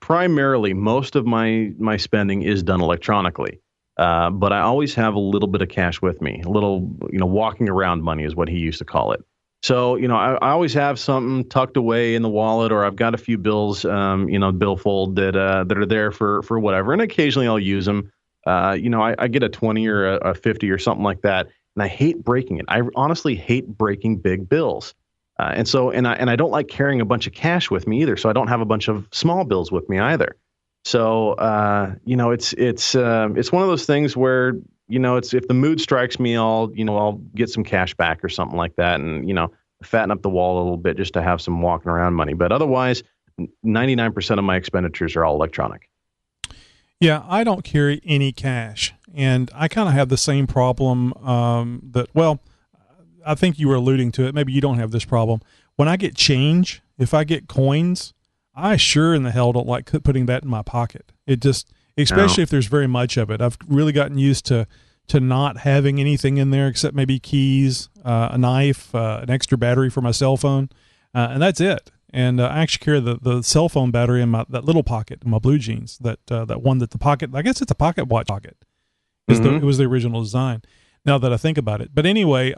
primarily, most of my spending is done electronically. But I always have a little bit of cash with me. A little, walking around money is what he used to call it. So, I always have something tucked away in the wallet, or I've got a few bills, billfold that are there for whatever. And occasionally I'll use them. I get a 20 or a 50 or something like that, and I hate breaking it. I honestly hate breaking big bills. And I don't like carrying a bunch of cash with me either. So I don't have a bunch of small bills with me either. So, it's one of those things where, it's, if the mood strikes me, I'll get some cash back or something like that. And, fatten up the wall a little bit just to have some walking around money. But otherwise, 99% of my expenditures are all electronic. Yeah, I don't carry any cash, and I kind of have the same problem I think you were alluding to it. Maybe you don't have this problem. When I get change, if I get coins, I sure in the hell don't like putting that in my pocket. It just, especially if there's very much of it. I've really gotten used to not having anything in there except maybe keys, a knife, an extra battery for my cell phone, and that's it. And I actually carry the cell phone battery in that little pocket in my blue jeans. That one that the pocket, I guess it's a pocket watch pocket. It was the original design. Now that I think about it, but anyway,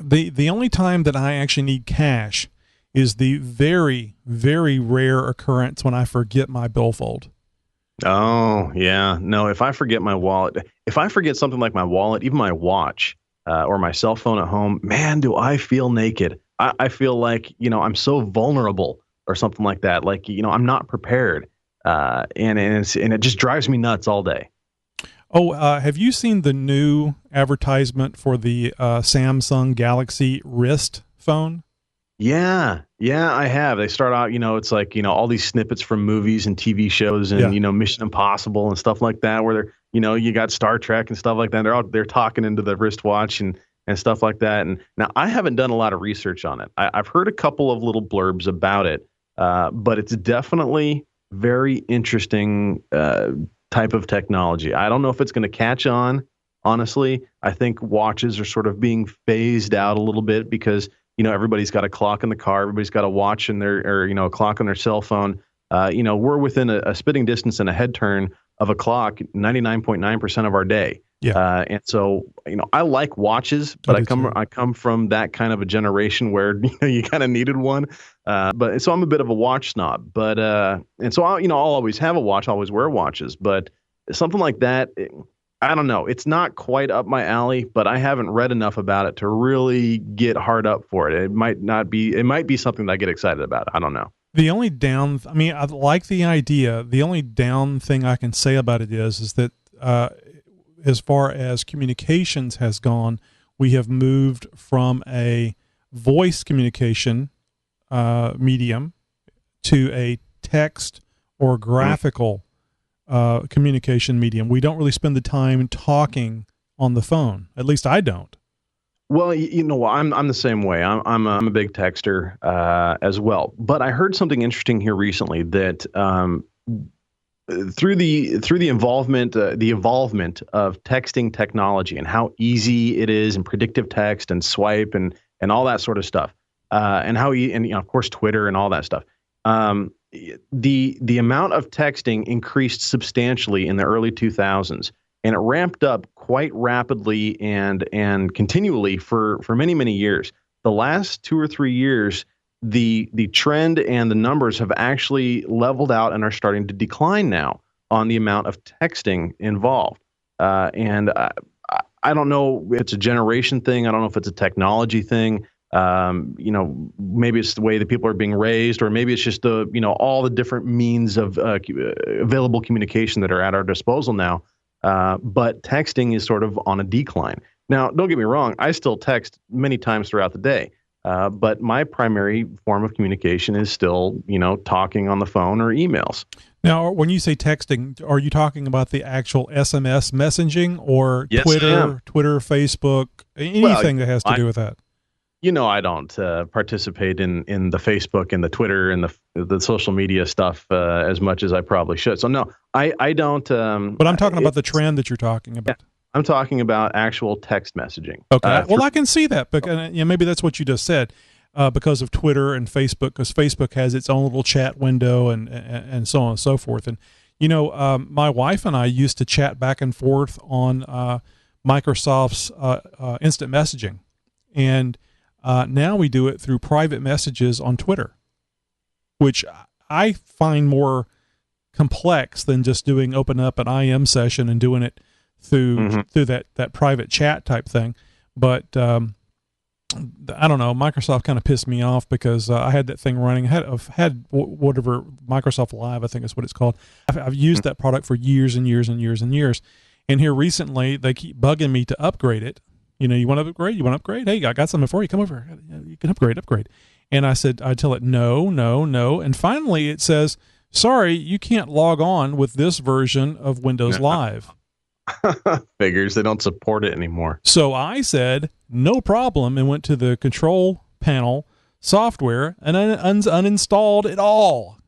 the only time that I actually need cash is the very, very rare occurrence when I forget my billfold. Oh yeah, no. If I forget my wallet, if I forget something like my wallet, even my watch or my cell phone at home, man, do I feel naked. I feel like, I'm so vulnerable or something like that. Like, I'm not prepared. And it just drives me nuts all day. Oh, have you seen the new advertisement for the Samsung Galaxy wrist phone? Yeah, I have. They start out, it's like, all these snippets from movies and TV shows and, Mission Impossible and stuff like that, where they're, you got Star Trek and stuff like that. They're talking into the wristwatch and stuff like that. And now I haven't done a lot of research on it. I've heard a couple of little blurbs about it, but it's definitely very interesting type of technology. I don't know if it's going to catch on. Honestly, I think watches are sort of being phased out a little bit because, everybody's got a clock in the car, everybody's got a watch in their, or, a clock on their cell phone. We're within a spitting distance and a head turn of a clock 99.9% of our day. Yeah. And so, I like watches, but I come from that kind of a generation where, you kind of needed one. So I'm a bit of a watch snob, but, and so I'll always have a watch, I'll always wear watches, but something like that, I don't know. It's not quite up my alley, but I haven't read enough about it to really get hard up for it. It might be something that I get excited about. I don't know. The only I like the idea. The only down thing I can say about it is that, as far as communications has gone, we have moved from a voice communication medium to a text or graphical communication medium. We don't really spend the time talking on the phone. At least I don't. Well, I'm the same way. I'm a big texter as well. But I heard something interesting here recently that through the involvement of texting technology and how easy it is, and predictive text and swipe and all that sort of stuff, and of course Twitter and all that stuff. The amount of texting increased substantially in the early 2000s, and it ramped up quite rapidly and continually for many, many years. The last 2 or 3 years, the trend and the numbers have actually leveled out and are starting to decline now on the amount of texting involved. And I don't know if it's a generation thing. I don't know if it's a technology thing. Maybe it's the way that people are being raised, or maybe it's just all the different means of available communication that are at our disposal now. But texting is sort of on a decline. Now, don't get me wrong. I still text many times throughout the day. But my primary form of communication is still, talking on the phone or emails. Now, when you say texting, are you talking about the actual SMS messaging or Yes, Twitter, Facebook, anything that has to do with that? I don't participate in the Facebook and the Twitter and the social media stuff as much as I probably should. So no, I don't. But I'm talking about the trend that you're talking about. Yeah, I'm talking about actual text messaging. Okay. Well, I can see that, but maybe that's what you just said, because of Twitter and Facebook, because Facebook has its own little chat window and so on and so forth. And my wife and I used to chat back and forth on Microsoft's instant messaging, and now we do it through private messages on Twitter, which I find more complex than just open up an IM session and doing it through that private chat type thing. But I don't know. Microsoft kind of pissed me off because I had that thing running. I've had whatever Microsoft Live, I think is what it's called. I've used that product for years and years and years and years. And here recently, they keep bugging me to upgrade it. You want to upgrade? You want to upgrade? Hey, I got something for you. Come over. You can upgrade. And I tell it, no. And finally it says, sorry, you can't log on with this version of Windows Live. Figures they don't support it anymore. So I said, no problem, and went to the control panel software and uninstalled it all.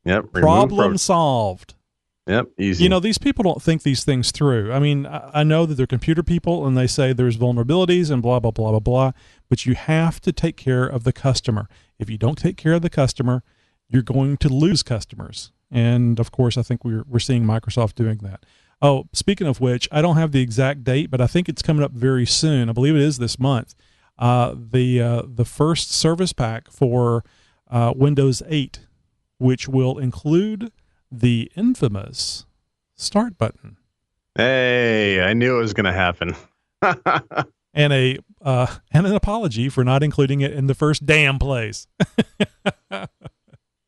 Yep. Problem solved. Yep. Easy. These people don't think these things through. I mean, I know that they're computer people and they say there's vulnerabilities and blah, blah, blah, blah, blah, but you have to take care of the customer. If you don't take care of the customer, you're going to lose customers. And of course, I think we're seeing Microsoft doing that. Oh, speaking of which, I don't have the exact date, but I think it's coming up very soon. I believe it is this month. The first service pack for Windows 8, which will include the infamous start button. Hey, I knew it was going to happen. And an apology for not including it in the first damn place.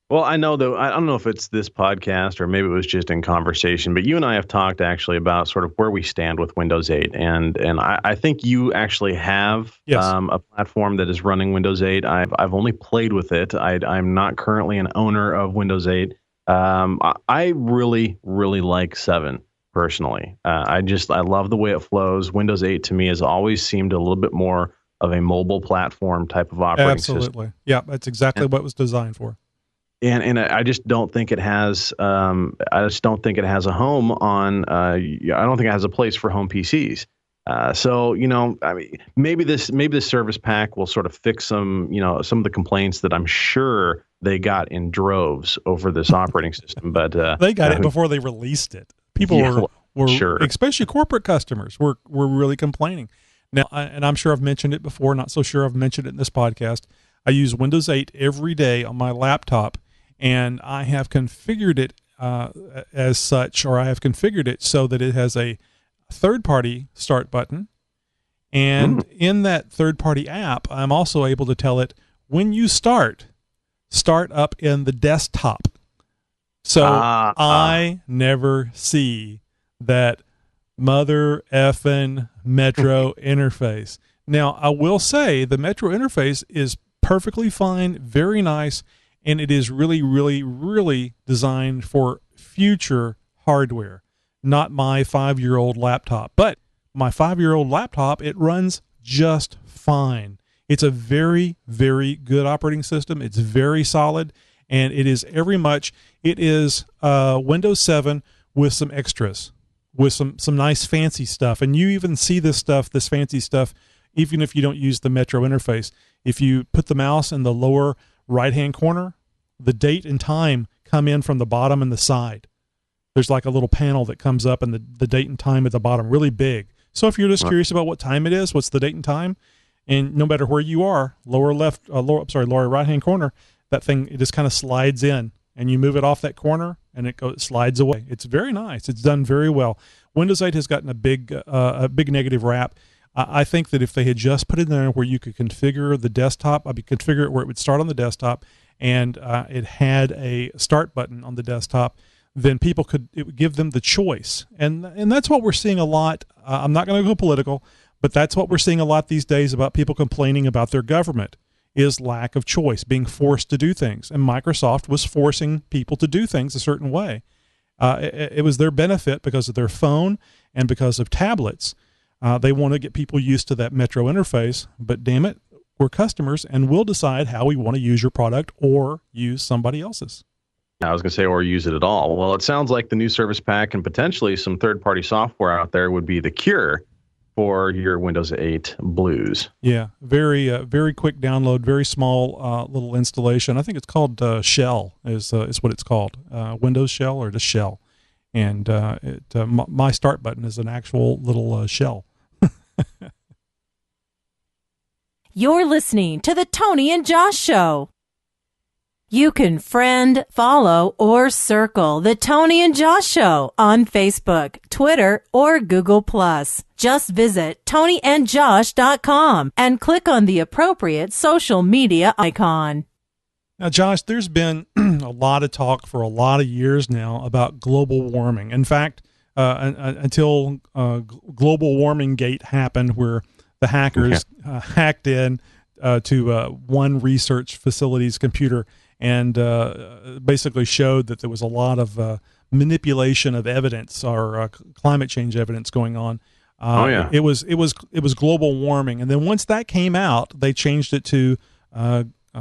Well, I know though, I don't know if it's this podcast or maybe it was just in conversation, but you and I have talked actually about sort of where we stand with Windows 8. And I think you actually have a platform that is running Windows 8. I've only played with it. I'm not currently an owner of Windows 8. I really, really like 7 personally. I love the way it flows. Windows 8 to me has always seemed a little bit more of a mobile platform type of operating system. Absolutely. Yeah, that's exactly what it was designed for. And I just don't think it has. I just don't think it has a home on. I don't think it has a place for home PCs. So I mean, maybe this service pack will sort of fix some of the complaints that I'm sure they got in droves over this operating system. But they got it before they released it. People were sure, especially corporate customers, were really complaining. Now, and I'm sure I've mentioned it before. Not so sure I've mentioned it in this podcast. I use Windows 8 every day on my laptop. And I have configured it as such, or I have configured it so that it has a third-party start button. And in that third-party app, I'm also able to tell it, when you start up in the desktop. So I never see that mother effing Metro interface. Now, I will say the Metro interface is perfectly fine, very nice, and it is really, really, really designed for future hardware, not my 5-year-old laptop. But my 5-year-old laptop, it runs just fine. It's a very, very good operating system. It's very solid, and it is Windows 7 with some extras, with some nice fancy stuff. And you even see this fancy stuff, even if you don't use the Metro interface. If you put the mouse in the lower right-hand corner, the date and time come in from the bottom and the side. There's like a little panel that comes up, and the date and time at the bottom, really big. So if you're just curious about what time it is, what's the date and time, and no matter where you are, lower right-hand corner, that thing, it just kind of slides in, and you move it off that corner, and it slides away. It's very nice. It's done very well. Windows 8 has gotten a big negative rap. I think that if they had just put it in there where you could configure the desktop, configure it where it would start on the desktop, and it had a start button on the desktop, then it would give them the choice. And that's what we're seeing a lot. I'm not going to go political, but that's what we're seeing a lot these days about people complaining about their government, is lack of choice, being forced to do things. And Microsoft was forcing people to do things a certain way. It was their benefit because of their phone and because of tablets. They want to get people used to that Metro interface, but damn it, we're customers, and we'll decide how we want to use your product or use somebody else's. I was going to say, or use it at all. Well, it sounds like the new service pack and potentially some third-party software out there would be the cure for your Windows 8 blues. Yeah, very quick download, very small little installation. I think it's called Shell is what it's called, Windows Shell or just Shell. And my start button is an actual little shell. You're listening to the Tony and Josh Show. You can friend, follow, or circle the Tony and Josh Show on Facebook, Twitter, or Google+. Just visit tonyandjosh.com and click on the appropriate social media icon. Now, Josh, there's been a lot of talk for a lot of years now about global warming. In fact, until global warming gate happened, where the hackers hacked in to one research facility's computer and basically showed that there was a lot of manipulation of evidence or climate change evidence going on. It was global warming, and then once that came out, they changed it to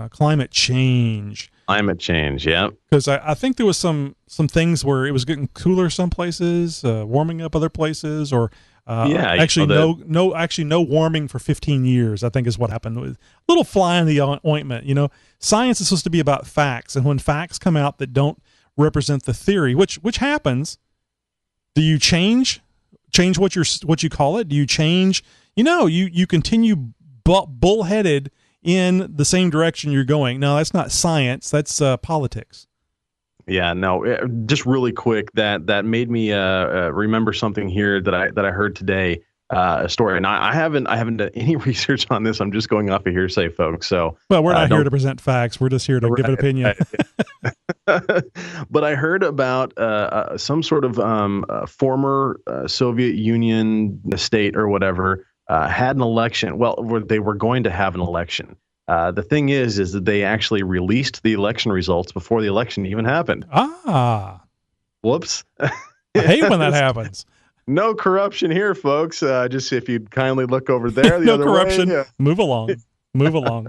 climate change. Climate change, yeah. Because I think there was some things where it was getting cooler some places, warming up other places, or no warming for 15 years, I think is what happened. With a little fly in the ointment. Science is supposed to be about facts, and when facts come out that don't represent the theory, which happens, do you change what you call it? Do you change? You continue bullheaded in the same direction you're going. No, that's not science. That's politics. Yeah, no, just really quick, that made me remember something here that I heard today, a story. And I haven't done any research on this. I'm just going off of hearsay, folks. So, well, we're not here to present facts. We're just here to give an opinion. But I heard about some sort of former Soviet Union state or whatever had an election. Well, they were going to have an election. The thing is that they actually released the election results before the election even happened. Whoops. I hate when that happens. No corruption here, folks. Just if you'd kindly look over there. The no other corruption. Way, yeah. Move along.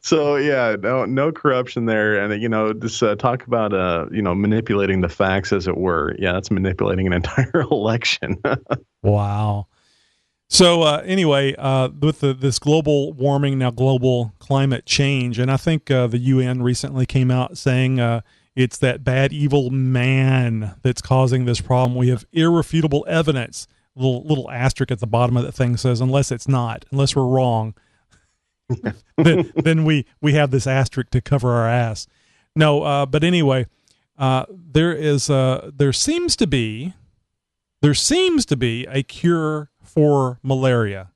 So yeah, no corruption there, and just talk about manipulating the facts, as it were. Yeah, that's manipulating an entire election. Wow. So anyway, with this global warming, now global climate change, and I think the UN recently came out saying it's that bad, evil man that's causing this problem. We have irrefutable evidence. Little asterisk at the bottom of that thing says, unless we're wrong. then we have this asterisk to cover our ass. No, but anyway, there seems to be a cure for malaria.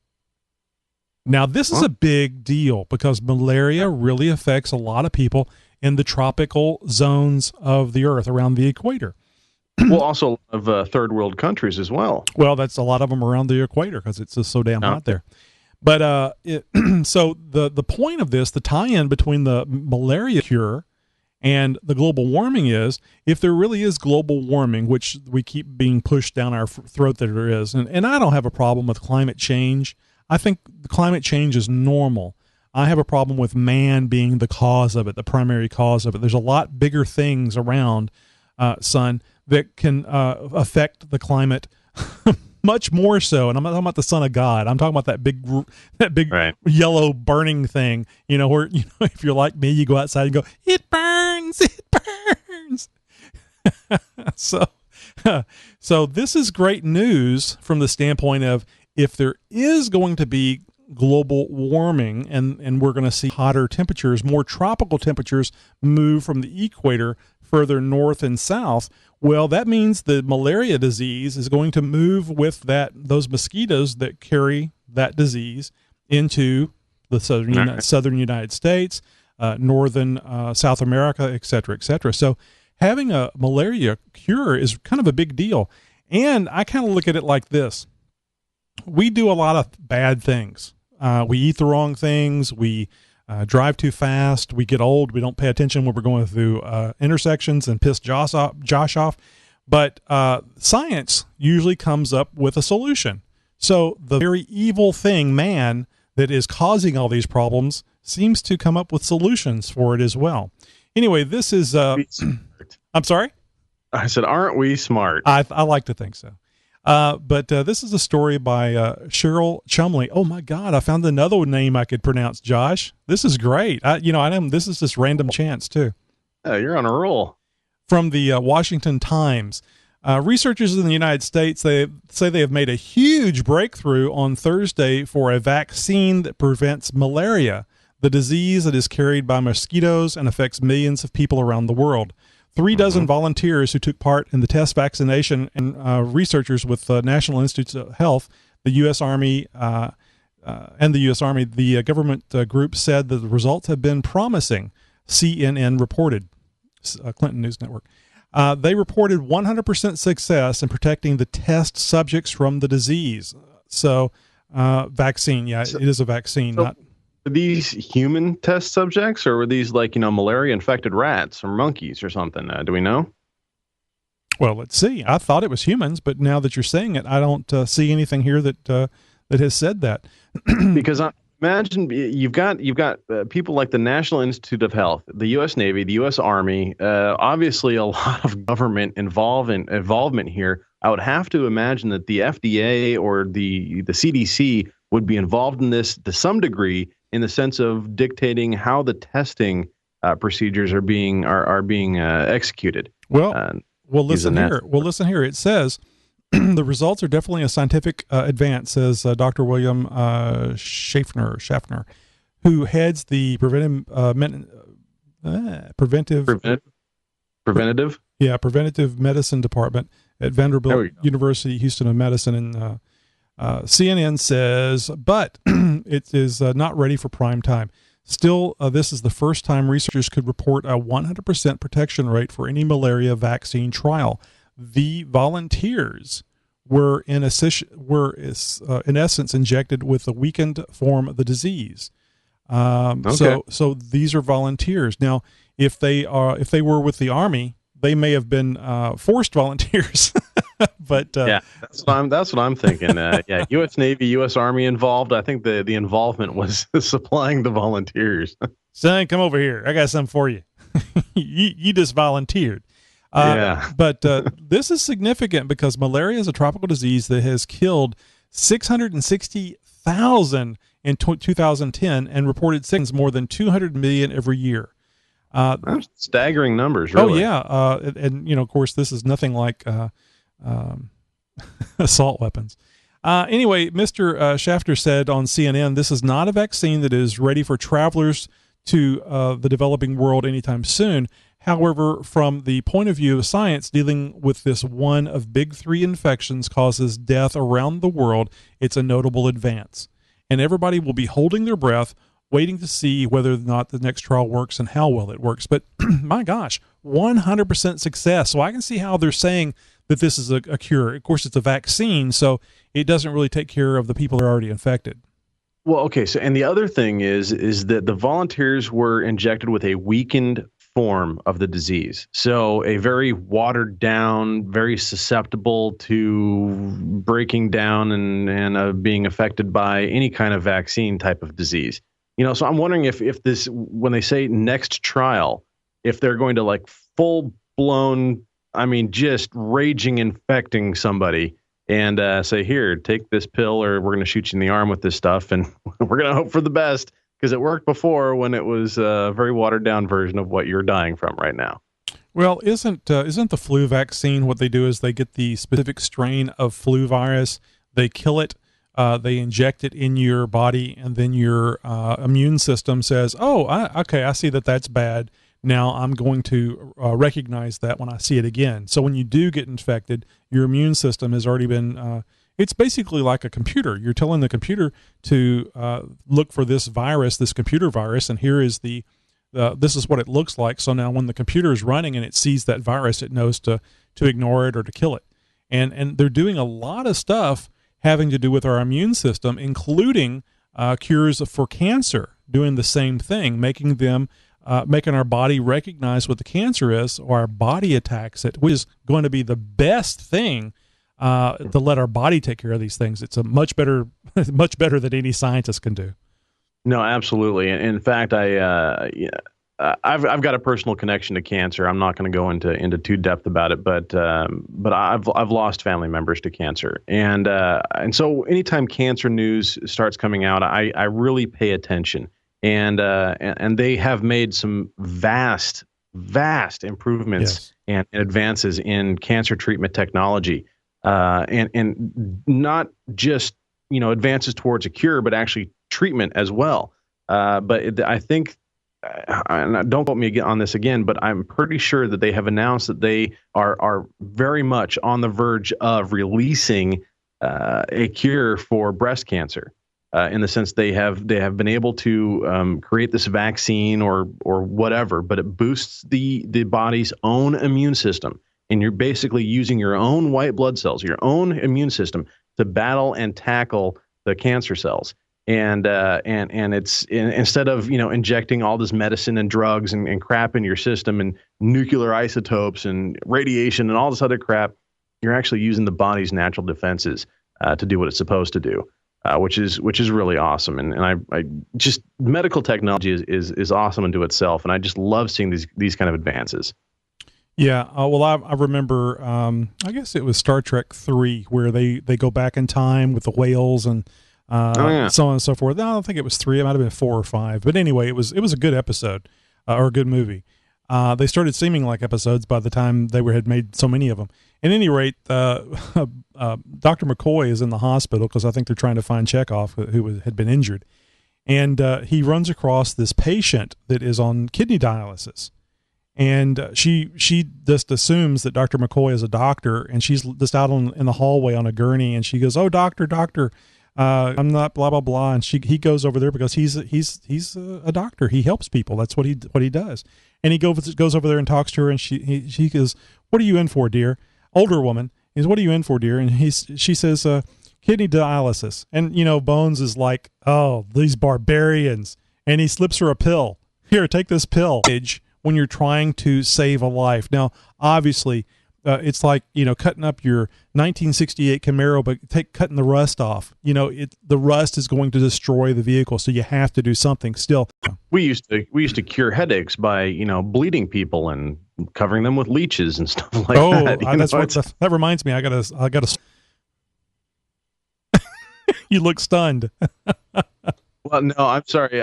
Now, this is a big deal because malaria really affects a lot of people in the tropical zones of the earth around the equator. Well, also of third world countries as well. Well, that's a lot of them around the equator because it's just so damn hot there. But so the point of this, the tie-in between the malaria cure and the global warming is, if there really is global warming, which we keep being pushed down our throat that there is, and I don't have a problem with climate change. I think the climate change is normal. I have a problem with man being the cause of it, the primary cause of it. There's a lot bigger things around, son, that can affect the climate much more so. And I'm not talking about the Son of God. I'm talking about that big right. Yellow burning thing, where, if you're like me, you go outside and go, it burns. So this is great news from the standpoint of, if there is going to be global warming and we're going to see hotter temperatures, more tropical temperatures move from the equator further north and south, well, that means the malaria disease is going to move with those mosquitoes that carry that disease into the southern United States, northern South America, et cetera, et cetera. So having a malaria cure is kind of a big deal. And I kind of look at it like this. We do a lot of bad things. We eat the wrong things. We drive too fast. We get old. We don't pay attention when we're going through intersections and piss Josh off. But science usually comes up with a solution. So the very evil thing, man, that is causing all these problems seems to come up with solutions for it as well. Anyway, this is... I'm sorry? I said, aren't we smart? I like to think so. But this is a story by Cheryl Chumley. Oh my God, I found another name I could pronounce, Josh. This is great. This is just random chance too. You're on a roll. From the Washington Times. Researchers in the United States, they say they have made a huge breakthrough on Thursday for a vaccine that prevents malaria, the disease that is carried by mosquitoes and affects millions of people around the world. 3 dozen volunteers who took part in the test vaccination and researchers with the National Institutes of Health, the U.S. Army, the government group said that the results have been promising, CNN reported, Clinton News Network. They reported 100% success in protecting the test subjects from the disease. So, vaccine, it is a vaccine, not... Are these human test subjects, or were these malaria-infected rats or monkeys or something? Do we know? Well, let's see. I thought it was humans, but now that you're saying it, I don't see anything here that has said that. Because imagine you've got people like the National Institute of Health, the U.S. Navy, the U.S. Army, obviously a lot of government involvement here. I would have to imagine that the FDA or the CDC would be involved in this to some degree, in the sense of dictating how the testing procedures are being executed. Well, listen here. It says the results are definitely a scientific advance, says Dr. William Schaffner, who heads the preventive medicine department at Vanderbilt University, Houston of Medicine, and CNN says, but it is not ready for prime time. Still, this is the first time researchers could report a 100% protection rate for any malaria vaccine trial. The volunteers were in essence injected with a weakened form of the disease. So these are volunteers. Now, if they were with the Army, they may have been forced volunteers. But yeah, that's what I'm thinking. Yeah, U.S. Navy, U.S. Army involved. I think the involvement was supplying the volunteers. son, come over here. I got something for you. You just volunteered. Yeah. But this is significant because malaria is a tropical disease that has killed 660,000 in 2010 and reported sickness more than 200 million every year. That's staggering numbers, really. Oh, yeah. And, of course, this is nothing like assault weapons. Anyway, Mr. Shafter said on CNN, this is not a vaccine that is ready for travelers to the developing world anytime soon. However, from the point of view of science, dealing with this one of big three infections causes death around the world, it's a notable advance. And everybody will be holding their breath, waiting to see whether or not the next trial works and how well it works. But my gosh, 100% success. So I can see how they're saying that this is a cure. Of course, it's a vaccine, so it doesn't really take care of the people that are already infected. Well, okay. So, and the other thing is that the volunteers were injected with a weakened form of the disease. So a very watered down, very susceptible to breaking down and being affected by any kind of vaccine type of disease. So I'm wondering if this, when they say next trial, if they're going to like full blown, just raging infecting somebody and say, here, take this pill or we're going to shoot you in the arm with this stuff. And we're going to hope for the best because it worked before when it was a very watered down version of what you're dying from right now. Well, isn't the flu vaccine what they do is they get the specific strain of flu virus, they kill it, they inject it in your body, and then your immune system says, oh, I see that's bad. Now I'm going to recognize that when I see it again. So when you do get infected, your immune system has already been, it's basically like a computer. You're telling the computer to look for this virus, this computer virus, and here is this is what it looks like. So now when the computer is running and it sees that virus, it knows to ignore it or to kill it. And they're doing a lot of stuff having to do with our immune system, including cures for cancer, doing the same thing, making our body recognize what the cancer is, or our body attacks it, which is going to be the best thing to let our body take care of these things. It's a much better than any scientist can do. No, absolutely. In fact, I've got a personal connection to cancer. I'm not going to go into too depth about it, but I've lost family members to cancer, and so anytime cancer news starts coming out, I really pay attention. And they have made some vast improvements and advances in cancer treatment technology, and not just advances towards a cure, but actually treatment as well. I think, and don't quote me on this again, but I'm pretty sure that they have announced that they are very much on the verge of releasing a cure for breast cancer. In the sense they have been able to create this vaccine or whatever, but it boosts the body's own immune system, and you're basically using your own white blood cells, your own immune system, to battle and tackle the cancer cells. And it's instead of injecting all this medicine and drugs and crap in your system and nuclear isotopes and radiation and all this other crap, you're actually using the body's natural defenses to do what it's supposed to do. Which is really awesome, and I just medical technology is awesome unto itself, and I just love seeing these kind of advances. Yeah, well, I remember, I guess it was Star Trek 3 where they go back in time with the whales and so on and so forth. I don't think it was 3; it might have been 4 or 5. But anyway, it was a good episode or a good movie. They started seeming like episodes by the time they had made so many of them. At any rate, Dr. McCoy is in the hospital because I think they're trying to find Chekhov, who had been injured. And he runs across this patient that is on kidney dialysis. And she just assumes that Dr. McCoy is a doctor, and she's just out in the hallway on a gurney, and she goes, "Oh, doctor, I'm not blah blah blah." And he goes over there because he's a doctor. He helps people. That's what he does. And he goes over there and talks to her, and she goes, "What are you in for, dear?" Older woman. He goes, "What are you in for, dear?" And she says, "Kidney dialysis." And Bones is like, "Oh, these barbarians!" And he slips her a pill. "Here, take this pill." When you're trying to save a life. Now, obviously, it's like, cutting up your 1968 Camaro, but cutting the rust off. The rust is going to destroy the vehicle, so you have to do something still. We used to cure headaches by, bleeding people and covering them with leeches and stuff like that. That reminds me, I gotta. You look stunned. Well, no, I'm sorry,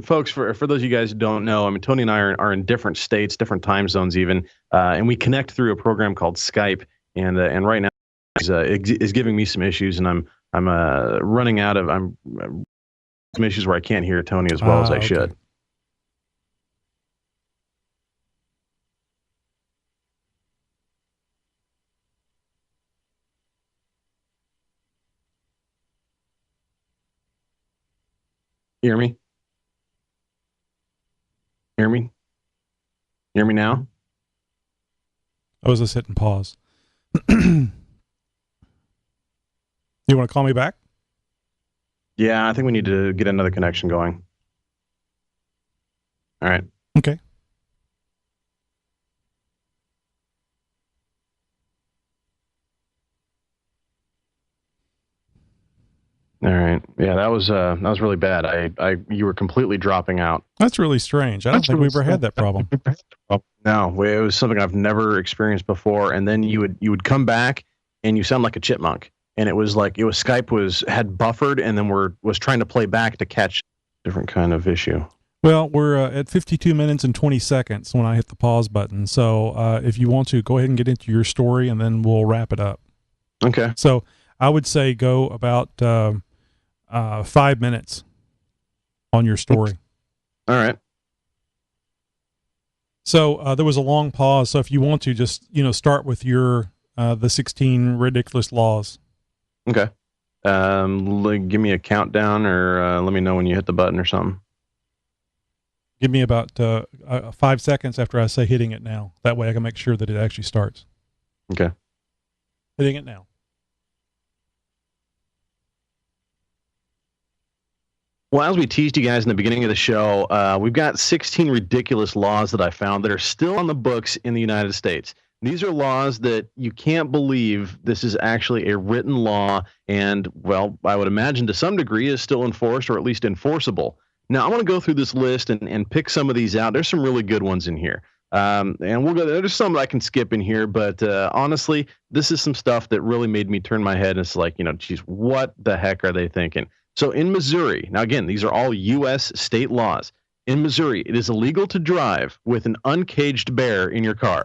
folks. For those of you guys who don't know, I mean, Tony and I are in different states, different time zones, even, and we connect through a program called Skype. And right now, is giving me some issues, and I'm running out of some issues where I can't hear Tony as well as I should. Hear me? Hear me? Hear me now? I was just hitting pause. You want to call me back? Yeah, I think we need to get another connection going. All right. Okay. All right. Yeah, that was really bad. You were completely dropping out. That's really strange. I don't think we've ever had that problem. No, it was something I've never experienced before. And then you would come back and you sound like a chipmunk. And it was like Skype had buffered and then was trying to play back to catch a different kind of issue. Well, we're at 52 minutes and 20 seconds when I hit the pause button. So if you want to, go ahead and get into your story, and then we'll wrap it up. Okay. So I would say go about 5 minutes on your story. All right. So there was a long pause. So if you want to, just start with your the 16 ridiculous laws. Okay. Give me a countdown, or let me know when you hit the button or something. Give me about 5 seconds after I say hitting it now. That way I can make sure that it actually starts. Okay. Hitting it now. Well, as we teased you guys in the beginning of the show, we've got 16 ridiculous laws that I found that are still on the books in the United States. These are laws that you can't believe this is actually a written law, and, well, I would imagine to some degree is still enforced, or at least enforceable. Now, I want to go through this list and pick some of these out. There's some really good ones in here. And we'll go. There's some that I can skip in here, but honestly, this is some stuff that really made me turn my head. And it's like, geez, what the heck are they thinking? So in Missouri, now again, these are all U.S. state laws. In Missouri, it is illegal to drive with an uncaged bear in your car.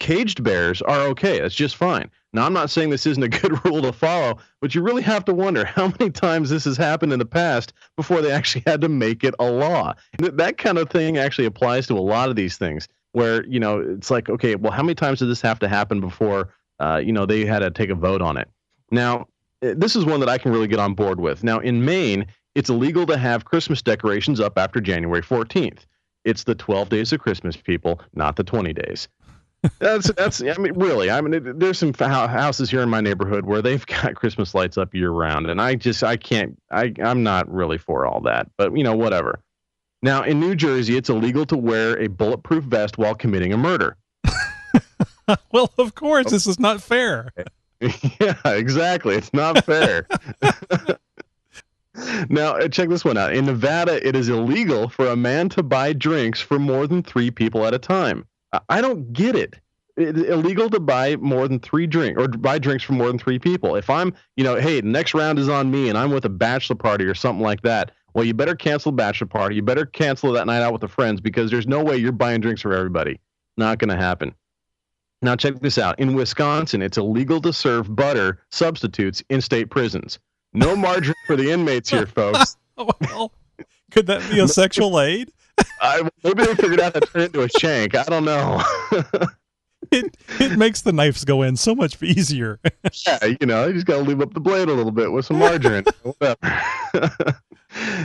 Caged bears are okay. That's just fine. Now, I'm not saying this isn't a good rule to follow, but you really have to wonder how many times this has happened in the past before they actually had to make it a law. That kind of thing actually applies to a lot of these things where, it's like, okay, well, how many times did this have to happen before, they had to take a vote on it? Now, this is one that I can really get on board with. Now, in Maine, it's illegal to have Christmas decorations up after January 14th. It's the 12 days of Christmas, people, not the 20 days. That's. I mean, really. I mean, there's some houses here in my neighborhood where they've got Christmas lights up year round, and I can't. I'm not really for all that. But whatever. Now, in New Jersey, it's illegal to wear a bulletproof vest while committing a murder. Well, of course, this is not fair. Yeah, exactly. It's not fair. Now, check this one out. In Nevada, it is illegal for a man to buy drinks for more than 3 people at a time. I don't get it. It's illegal to buy more than 3 drinks or buy drinks for more than 3 people. If I'm, hey, the next round is on me and I'm with a bachelor party or something like that, well, you better cancel the bachelor party. You better cancel that night out with the friends because there's no way you're buying drinks for everybody. Not going to happen. Now, check this out. In Wisconsin, it's illegal to serve butter substitutes in state prisons. No margarine for the inmates here, folks. Well, could that be a sexual aid? Maybe they figured out how to turn it into a shank. I don't know. It makes the knives go in so much easier. Yeah, you just got to lube up the blade a little bit with some margarine.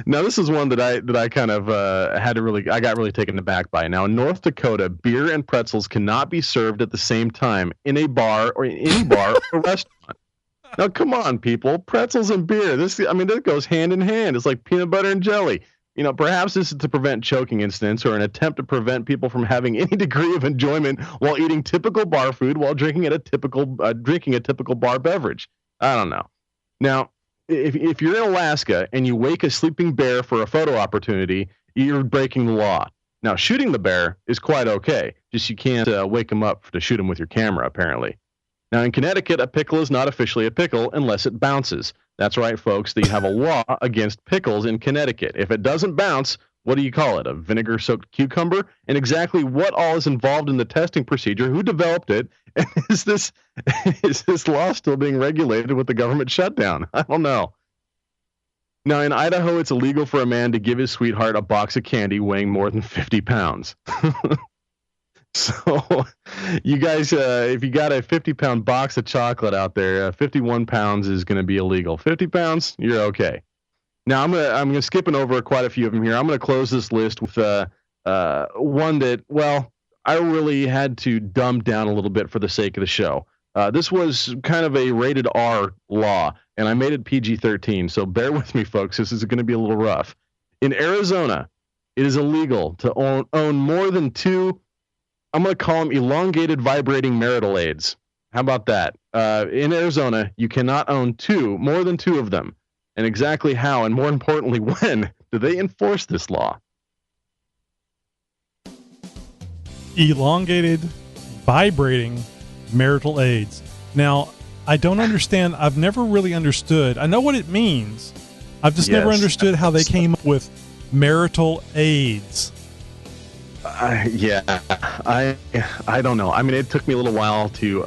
Now, this is one that I kind of I got really taken aback by. Now, in North Dakota, beer and pretzels cannot be served at the same time in a bar or in any bar or restaurant. Now, come on, people. Pretzels and beer. That goes hand in hand. It's like peanut butter and jelly. Perhaps this is to prevent choking incidents or an attempt to prevent people from having any degree of enjoyment while eating typical bar food while drinking a typical bar beverage. I don't know. Now, if you're in Alaska and you wake a sleeping bear for a photo opportunity, you're breaking the law. Now, shooting the bear is quite okay. Just you can't wake him up to shoot him with your camera, apparently. Now, in Connecticut, a pickle is not officially a pickle unless it bounces. That's right, folks. They have a law against pickles in Connecticut. If it doesn't bounce, what do you call it? A vinegar-soaked cucumber? And exactly what all is involved in the testing procedure? Who developed it? And is this law still being regulated with the government shutdown? I don't know. Now, in Idaho, it's illegal for a man to give his sweetheart a box of candy weighing more than 50 pounds. So, you guys, if you got a 50-pound box of chocolate out there, 51 pounds is going to be illegal. 50 pounds, you're okay. Now, I'm gonna skipping over quite a few of them here. I'm going to close this list with one that, well, I really had to dumb down a little bit for the sake of the show. This was kind of a rated R law, and I made it PG-13, so bear with me, folks. This is going to be a little rough. In Arizona, it is illegal to own more than two, I'm going to call them elongated vibrating marital aids. How about that? In Arizona, you cannot own more than two of them. And exactly how, and more importantly, when do they enforce this law? Elongated vibrating marital aids. Now, I don't understand. I've never really understood. I know what it means. I've just never understood how they came up with marital aids. I don't know. I mean, it took me a little while to,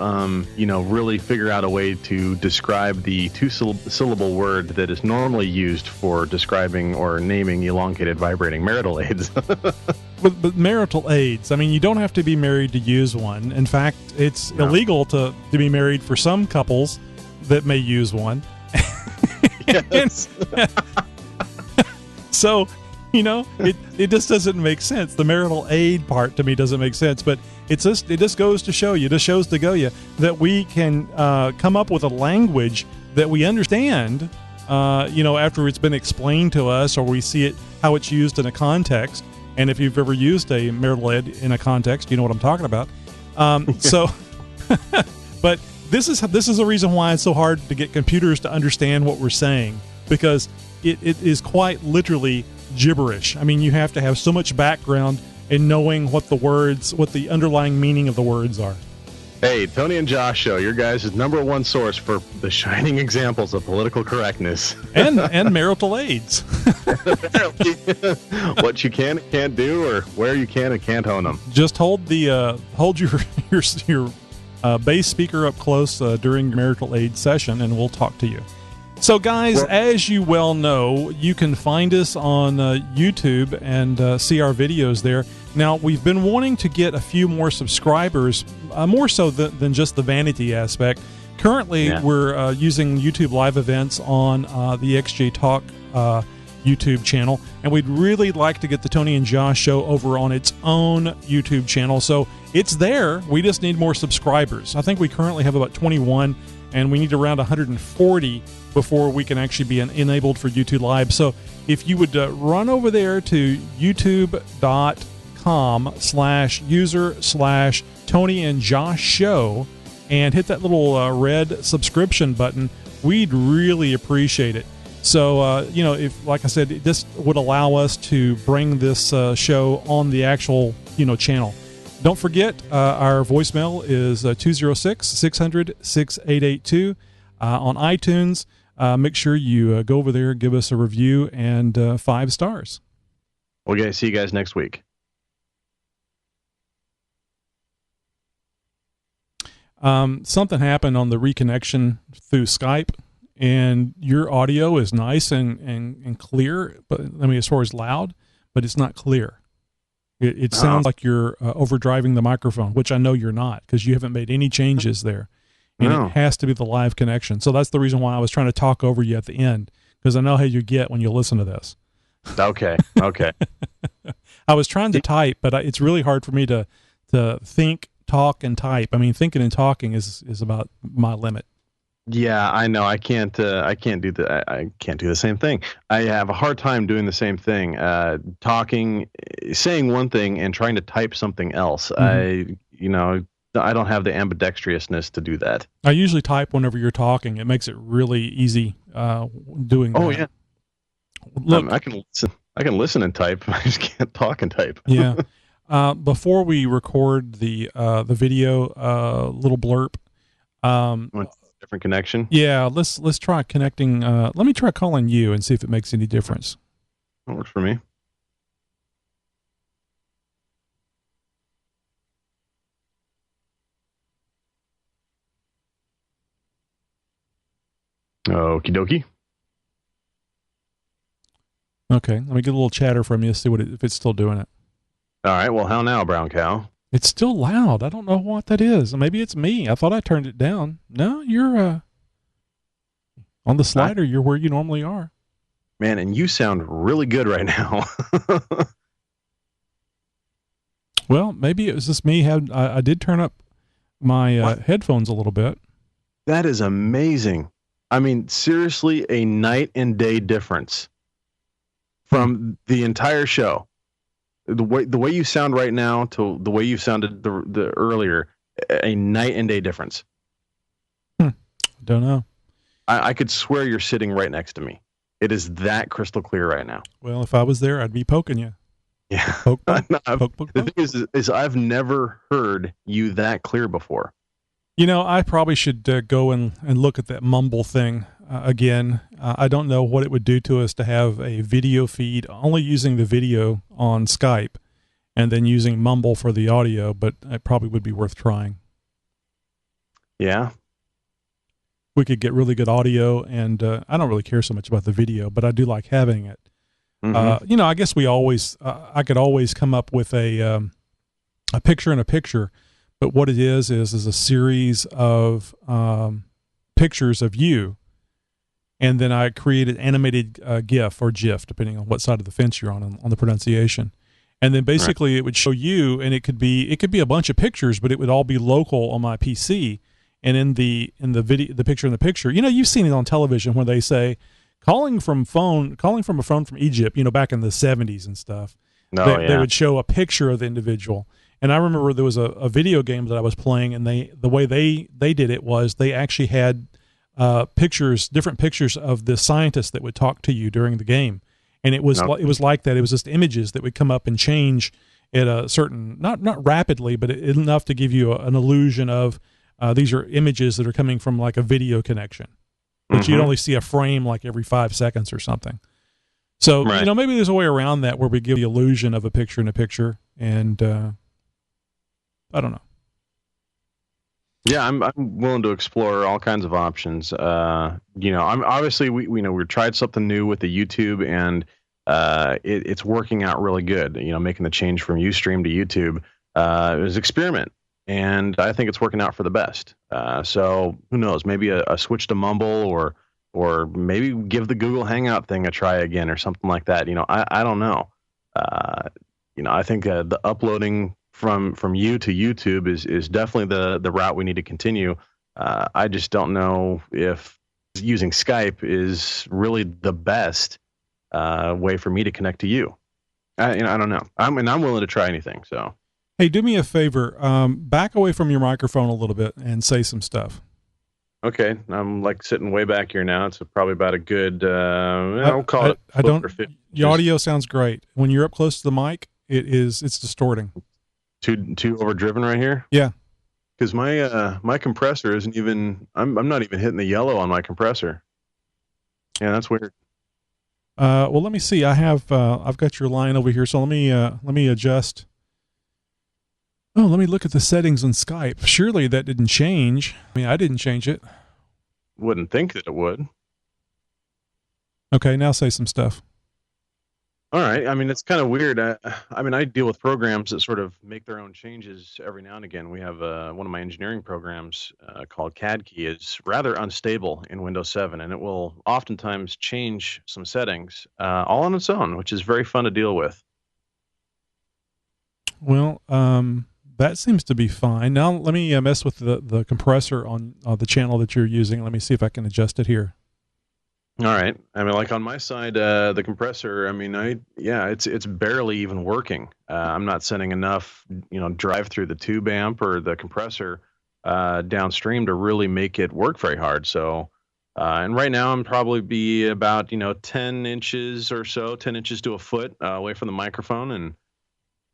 really figure out a way to describe the two-syllable word that is normally used for describing or naming elongated vibrating marital aids. But marital aids, I mean, you don't have to be married to use one. In fact, it's illegal to be married for some couples that may use one. Yes. So, it just doesn't make sense. The marital aid part to me doesn't make sense, but it just goes to show you, just shows to go you that we can come up with a language that we understand, after it's been explained to us or we see it, how it's used in a context. And if you've ever used a marital aid in a context, you know what I'm talking about. But this is the reason why it's so hard to get computers to understand what we're saying, because it is quite literally gibberish. I mean, you have to have so much background in knowing what the underlying meaning of the words are. Hey, Tony and Josh Show, your guys' #1 source for the shining examples of political correctness. and marital aids. Apparently, what you can and can't do, or where you can and can't own them. Just hold your bass speaker up close during your marital aid session, and we'll talk to you. So, guys, as you well know, you can find us on YouTube and see our videos there. Now, we've been wanting to get a few more subscribers, more so than just the vanity aspect. Currently, we're using YouTube live events on the XJ Talk YouTube channel, and we'd really like to get the Tony and Josh Show over on its own YouTube channel. So it's there. We just need more subscribers. I think we currently have about 21, and we need around 140 before we can actually be enabled for YouTube Live. So if you would run over there to youtube.com/user/Tony and Josh Show and hit that little red subscription button, we'd really appreciate it. So, if, like I said, this would allow us to bring this show on the actual, channel. Don't forget, our voicemail is 206-600-6882 on iTunes. Make sure you go over there, give us a review, and 5 stars. We're going to see you guys next week. Something happened on the reconnection through Skype, and your audio is nice and clear, but as far as loud, but it's not clear. It sounds like you're overdriving the microphone, which I know you're not, because you haven't made any changes there. And it has to be the live connection. So that's the reason why I was trying to talk over you at the end, because I know how you get when you listen to this. Okay. I was trying to type, but it's really hard for me to think, talk, and type. I mean, thinking and talking is about my limit. Yeah, I know. I can't. I can't do the. I can't do the same thing. I have a hard time doing the same thing. Talking, saying one thing and trying to type something else. I don't have the ambidextrousness to do that. I usually type whenever you're talking. It makes it really easy doing that. Oh yeah. Look, I can listen. I can listen and type. I just can't talk and type. Yeah. Before we record the video, little blurb. Different connection. Yeah, let's try connecting. Let me try calling you and see if it makes any difference. That works for me. Okie dokie. Okay, let me get a little chatter from you. See if it's still doing it. All right. Well, how now, brown cow? It's still loud. I don't know what that is. Maybe it's me. I thought I turned it down. No, you're on the slider. You're where you normally are. Man, and you sound really good right now. Well, maybe it was just me. I did turn up my headphones a little bit. That is amazing. I mean, seriously, a night and day difference from the entire show. The way you sound right now to the way you sounded the earlier, a night and day difference. Don't know. I could swear you're sitting right next to me. It is that crystal clear right now. Well, if I was there, I'd be poking you. Yeah. Poke, poke, poke, poke. The thing is I've never heard you that clear before. You know, I probably should go and look at that mumble thing again. I don't know what it would do to us to have a video feed, only using the video on Skype and then using mumble for the audio, but it probably would be worth trying. Yeah. We could get really good audio, and I don't really care so much about the video, but I do like having it. Mm-hmm. I guess I could always come up with a picture in a picture. But what it is a series of pictures of you, and then I created animated GIF or GIF, depending on what side of the fence you're on the pronunciation. And then basically It would show you, and it could be a bunch of pictures, but it would all be local on my PC. And in the video, the picture in the picture, you've seen it on television where they say calling from a phone from Egypt, back in the 70s and stuff. They would show a picture of the individual. And I remember there was a video game that I was playing, and the way they did it was they actually had different pictures of the scientists that would talk to you during the game, and it was like that. It was just images that would come up and change at a certain not rapidly, but enough to give you an illusion of these are images that are coming from like a video connection, but you'd only see a frame like every 5 seconds or something. So maybe there's a way around that where we give the illusion of a picture in a picture, and I don't know. Yeah, I'm willing to explore all kinds of options. I'm obviously we tried something new with the YouTube, and it's working out really good. Making the change from Ustream to YouTube, it was an experiment, and I think it's working out for the best. So who knows? Maybe a switch to Mumble, or maybe give the Google Hangout thing a try again, or something like that. I don't know. I think the uploading from you to YouTube is definitely the route we need to continue. I just don't know if using Skype is really the best way for me to connect to you. I don't know. I'm willing to try anything. So, hey, do me a favor. Back away from your microphone a little bit and say some stuff. Okay, I'm like sitting way back here now. It's probably about a good. I'll call it. I don't. Your audio sounds great. When you're up close to the mic, it's distorting. Too overdriven right here? Yeah. Because my compressor isn't even. I'm not even hitting the yellow on my compressor. Yeah, that's weird. Well, let me see. I've got your line over here, so let me adjust. Oh, let me look at the settings on Skype. Surely that didn't change. I mean, I didn't change it. Wouldn't think that it would. Okay, now say some stuff. All right. I mean, it's kind of weird. I deal with programs that sort of make their own changes every now and again. We have one of my engineering programs called CAD Key is rather unstable in Windows 7, and it will oftentimes change some settings all on its own, which is very fun to deal with. Well, that seems to be fine. Now let me mess with the compressor on the channel that you're using. Let me see if I can adjust it here. All right. I mean, like on my side, the compressor, I mean, it's barely even working. I'm not sending enough, drive through the tube amp or the compressor downstream to really make it work very hard. So, and right now I'm probably be about, 10 inches or so, 10 inches to a foot away from the microphone.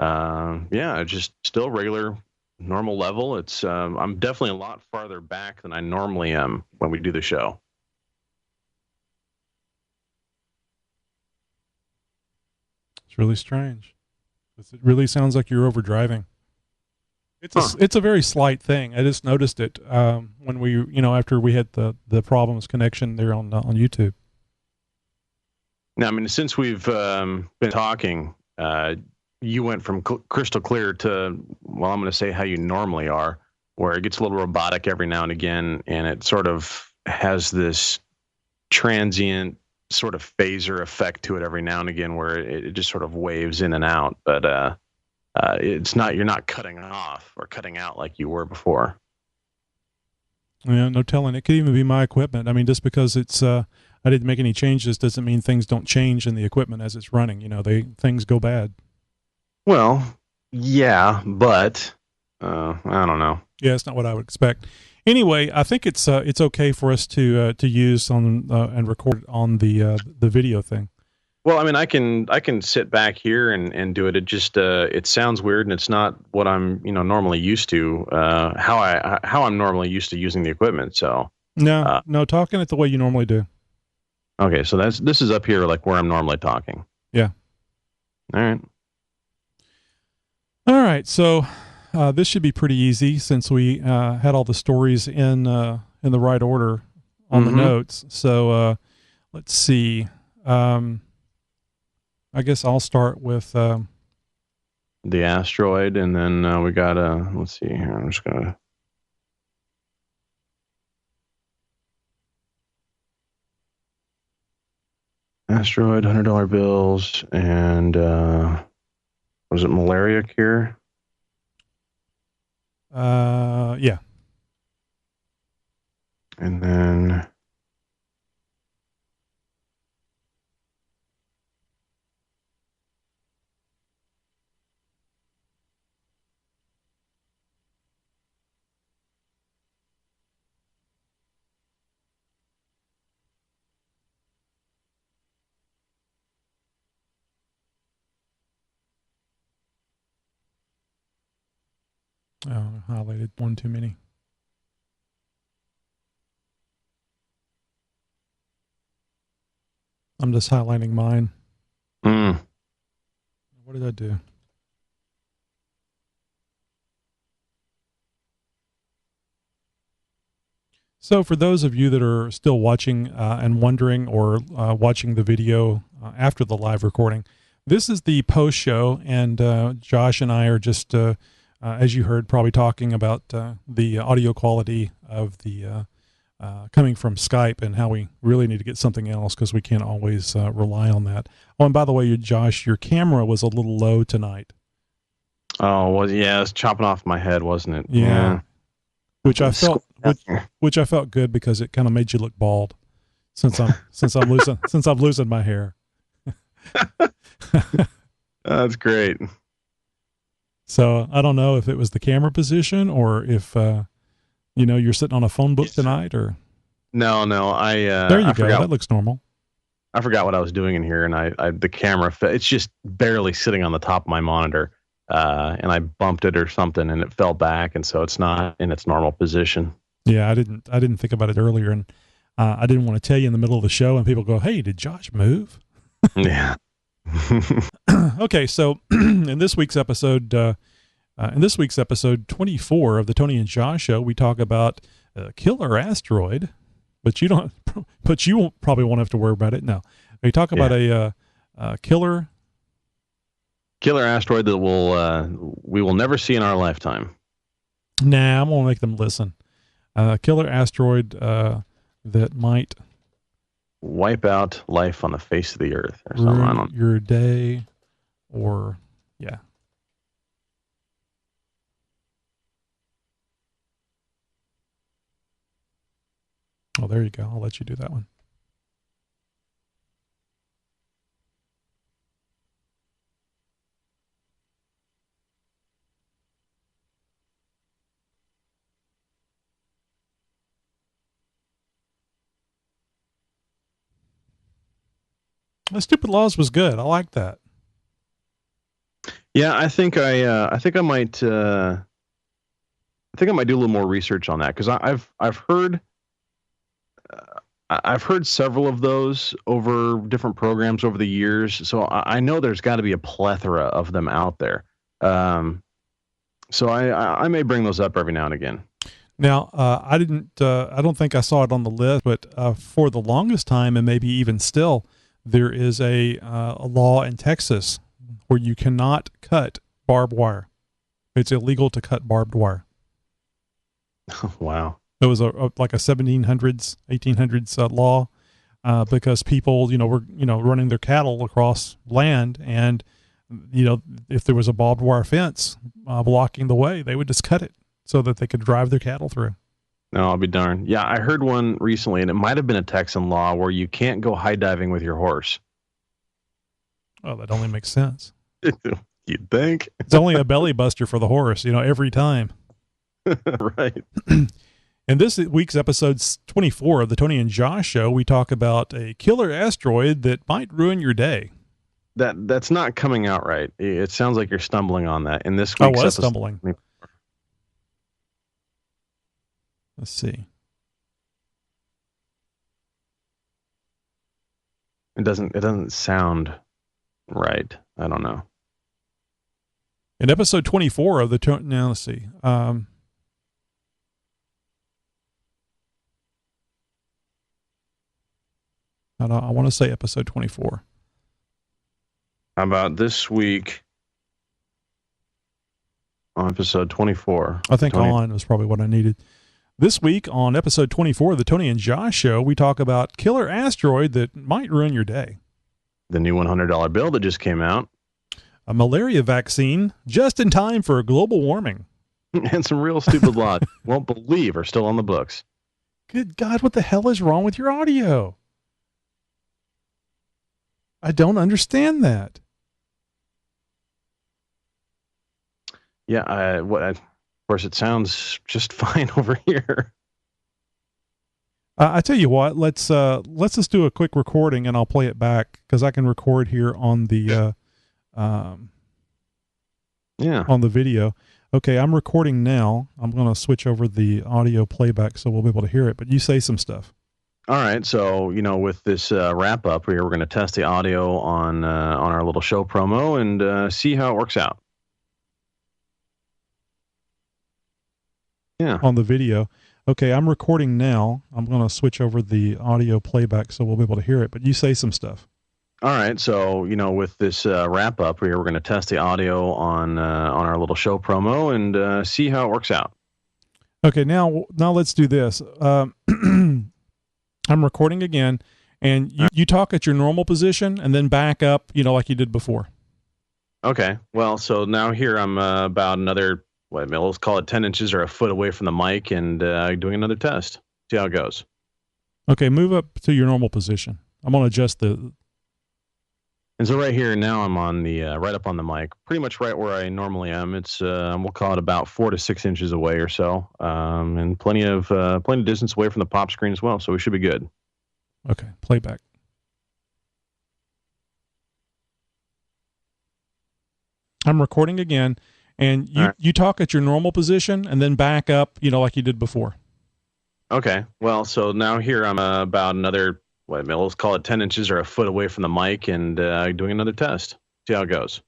And just still regular, normal level. It's, I'm definitely a lot farther back than I normally am when we do the show. Really strange. It really sounds like you're overdriving. It's a very slight thing. I just noticed it when we, after we had the problems connection there on YouTube. Now, I mean, since we've been talking, you went from crystal clear to, well, I'm going to say how you normally are, where it gets a little robotic every now and again, and it sort of has this transient sort of phaser effect to it every now and again, where it just sort of waves in and out, but you're not cutting off or cutting out like you were before. Yeah, no telling. It could even be my equipment. I mean, just because it's I didn't make any changes doesn't mean things don't change in the equipment as it's running. Things go bad. Well, yeah, but I don't know. Yeah, it's not what I would expect. Anyway, I think it's okay for us to use on and record on the video thing. Well, I mean, I can sit back here and do it. It just it sounds weird, and it's not what I'm normally used to. How I'm normally used to using the equipment. So no, talking it the way you normally do. Okay, so this is up here like where I'm normally talking. Yeah. All right. So. This should be pretty easy since we had all the stories in the right order on the notes. So let's see. I guess I'll start with the asteroid, and then we got let's see here. I'm just gonna. Asteroid, $100 bills, and was it malaria cure? Yeah. And then oh, I highlighted one too many. I'm just highlighting mine. What did I do? So for those of you that are still watching and wondering, or watching the video after the live recording, this is the post show, and Josh and I are just, as you heard, probably talking about the audio quality of the coming from Skype and how we really need to get something else because we can't always rely on that. Oh, and by the way, Josh, your camera was a little low tonight. Oh, well, yeah, it was chopping off my head, wasn't it? Yeah. Which I felt good because it kind of made you look bald since I'm losing my hair. That's great. So I don't know if it was the camera position or if you're sitting on a phone book tonight, or no. There you go. That looks normal. I forgot what I was doing in here, and the camera it's just barely sitting on the top of my monitor, and I bumped it or something, and it fell back, and so it's not in its normal position. Yeah, I didn't think about it earlier, and I didn't want to tell you in the middle of the show, and people go, "Hey, did Josh move?" Yeah. Okay, so in this week's episode 24 of the Tony and Josh Show, we talk about a killer asteroid, but you probably won't have to worry about it. No, we talk about a killer asteroid that we will never see in our lifetime. Nah, I'm gonna make them listen. Killer asteroid that might wipe out life on the face of the earth, or something. I don't. Your day, or yeah. Oh, there you go. I'll let you do that one. The Stupid Laws was good. I like that. Yeah, I think I might do a little more research on that, because I've heard several of those over different programs over the years, so I know there's got to be a plethora of them out there. So I may bring those up every now and again. Now, I don't think I saw it on the list, but for the longest time, and maybe even still, there is a law in Texas where you cannot cut barbed wire. It's illegal to cut barbed wire. Wow. It was like a 1700s, 1800s law, because people, were, running their cattle across land, and, if there was a barbed wire fence blocking the way, they would just cut it so that they could drive their cattle through. No, I'll be darned. Yeah, I heard one recently, and it might have been a Texan law, where you can't go high diving with your horse. Oh, that only makes sense. You'd think. It's only a belly buster for the horse, every time. Right. In this week's episode 24 of the Tony and Josh Show, we talk about a killer asteroid that might ruin your day. That's not coming out right. It sounds like you're stumbling on that. In this week's episode, stumbling. Let's see. It doesn't sound right. I don't know. In episode 24 of the now let's see. I want to say episode 24. How about this week on episode 24? I think on was probably what I needed. This week on episode 24 of the Tony and Josh Show, we talk about killer asteroid that might ruin your day. The new $100 bill that just came out. A malaria vaccine just in time for global warming. And some real stupid laws won't believe are still on the books. Good God, what the hell is wrong with your audio? I don't understand that. Yeah, of course, it sounds just fine over here. I tell you what, let's just do a quick recording, and I'll play it back, because I can record here on the on the video. Okay, I'm recording now. I'm going to switch over the audio playback so we'll be able to hear it. But you say some stuff. All right, so with this wrap up here, we're going to test the audio on our little show promo and see how it works out. Yeah, on the video. Okay, I'm recording now. I'm going to switch over the audio playback so we'll be able to hear it. But you say some stuff. All right, so with this wrap up here, we're going to test the audio on our little show promo and see how it works out. Okay, now let's do this. I'm recording again, and you talk at your normal position and then back up, like you did before. Okay, well, so now here I'm about another, let's call it 10 inches or a foot away from the mic, and doing another test. See how it goes. Okay, move up to your normal position. I'm going to adjust the... And so right here now I'm on the right up on the mic, pretty much right where I normally am. It's we'll call it about 4 to 6 inches away or so, and plenty of distance away from the pop screen as well. So we should be good. Okay, playback. I'm recording again, and you talk at your normal position and then back up, like you did before. Okay, well, so now here I'm about another, let's call it 10 inches or a foot away from the mic, and doing another test. See how it goes.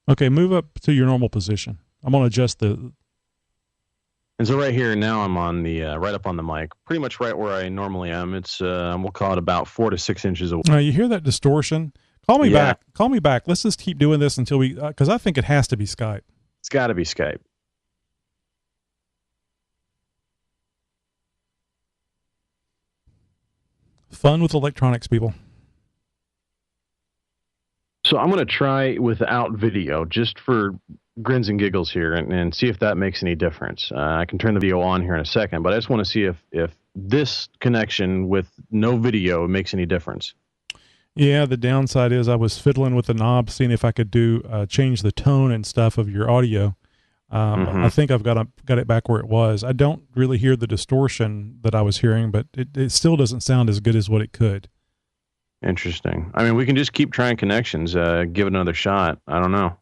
Okay, move up to your normal position. I'm going to adjust the... And so right here now I'm on the right up on the mic, pretty much right where I normally am. It's we'll call it about 4 to 6 inches away. Now you hear that distortion? Call me back. Call me back. Let's just keep doing this until we, because I think it has to be Skype. It's got to be Skype. Fun with electronics, people. So I'm going to try without video, just for grins and giggles here, and see if that makes any difference. I can turn the video on here in a second, but I just want to see if this connection with no video makes any difference. Yeah, the downside is I was fiddling with the knob, seeing if I could change the tone and stuff of your audio. I think I've got it back where it was. I don't really hear the distortion that I was hearing, but it still doesn't sound as good as what it could. Interesting. I mean, we can just keep trying connections, give it another shot. I don't know.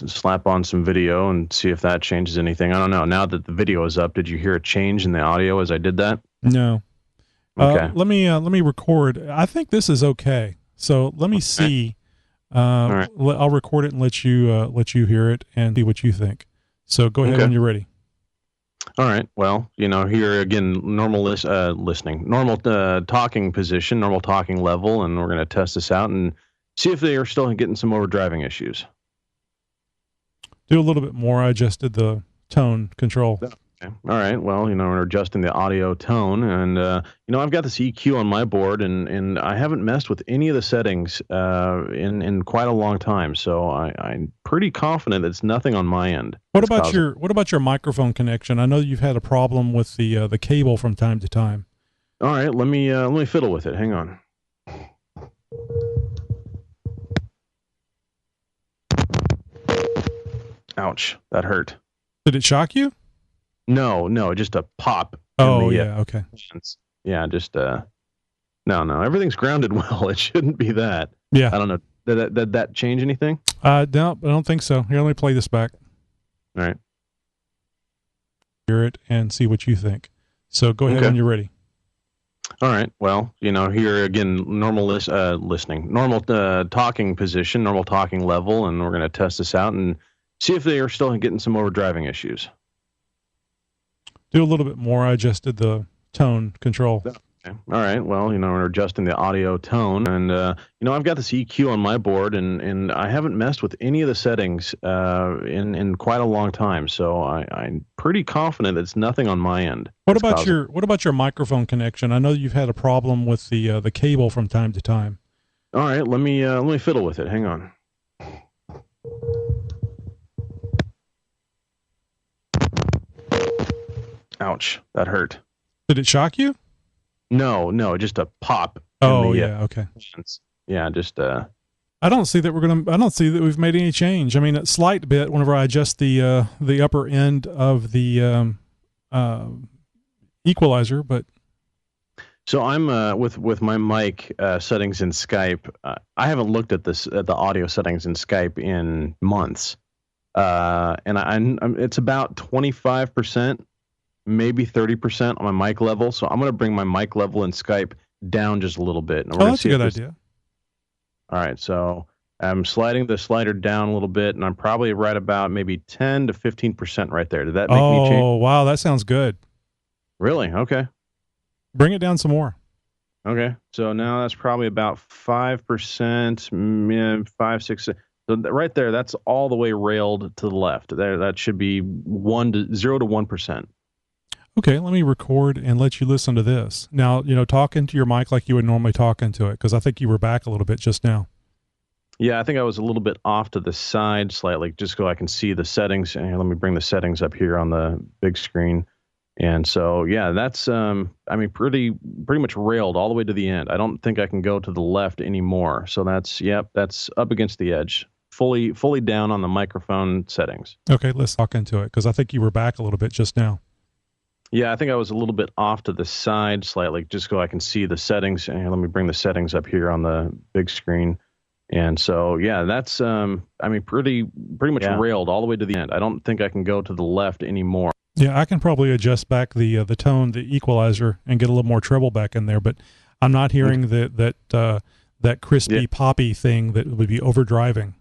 Slap on some video and see if that changes anything. I don't know. Now that the video is up, did you hear a change in the audio as I did that? No. Okay. Let me record. I think this is okay. So let me see. All right. I'll record it and let you hear it and see what you think. So go ahead when you're ready. All right. Well, here again, normal listening, normal talking position, normal talking level, and we're going to test this out and see if they are still getting some overdriving issues. Do a little bit more. I adjusted the tone control. Okay. All right. Well, we're adjusting the audio tone, and I've got this EQ on my board, and I haven't messed with any of the settings in quite a long time. So I'm pretty confident it's nothing on my end. What about your microphone connection? I know you've had a problem with the cable from time to time. All right. Let me fiddle with it. Hang on. Ouch, that hurt. Did it shock you? No, just a pop. Oh, yeah, okay. Yeah, just, no, everything's grounded well. It shouldn't be that. Yeah. I don't know. Did that change anything? No, I don't think so. Here, let me play this back. All right. Hear it and see what you think. So go ahead when you're ready. All right. Well, here again, normal listening, normal talking position, normal talking level, and we're going to test this out and see if they are still getting some overdriving issues. Do a little bit more. I adjusted the tone control. Okay. All right. Well, we're adjusting the audio tone, and I've got this EQ on my board, and I haven't messed with any of the settings in quite a long time. So I'm pretty confident it's nothing on my end. What about your microphone connection? I know you've had a problem with the cable from time to time. All right. Let me fiddle with it. Hang on. Ouch, that hurt. Did it shock you? No, just a pop. Oh, yeah, okay. Yeah, just I don't see that we've made any change. I mean, a slight bit whenever I adjust the upper end of the equalizer, but so I'm with my mic settings in Skype. I haven't looked at the audio settings in Skype in months. And I'm it's about 25%. Maybe 30% on my mic level. So I'm going to bring my mic level in Skype down just a little bit. And that's a good idea. All right. So I'm sliding the slider down a little bit, and I'm probably right about maybe 10 to 15% right there. Did that make me change? Oh, wow. That sounds good. Really? Okay. Bring it down some more. Okay. So now that's probably about 5%, 5, 6. So right there, that's all the way railed to the left. There, that should be 0 to 1%. Okay, let me record and let you listen to this. Now, talk into your mic like you would normally talk into it, because I think you were back a little bit just now. Yeah, I think I was a little bit off to the side slightly, just so I can see the settings. And let me bring the settings up here on the big screen. And so, yeah, that's, pretty much railed all the way to the end. I don't think I can go to the left anymore. So that's up against the edge, fully down on the microphone settings. Okay, let's talk into it, because I think you were back a little bit just now. Yeah, I think I was a little bit off to the side slightly, just so I can see the settings. And let me bring the settings up here on the big screen. And so, yeah, that's, pretty much railed all the way to the end. I don't think I can go to the left anymore. Yeah, I can probably adjust back the tone, the equalizer, and get a little more treble back in there. But I'm not hearing that crispy poppy thing that would be overdriving.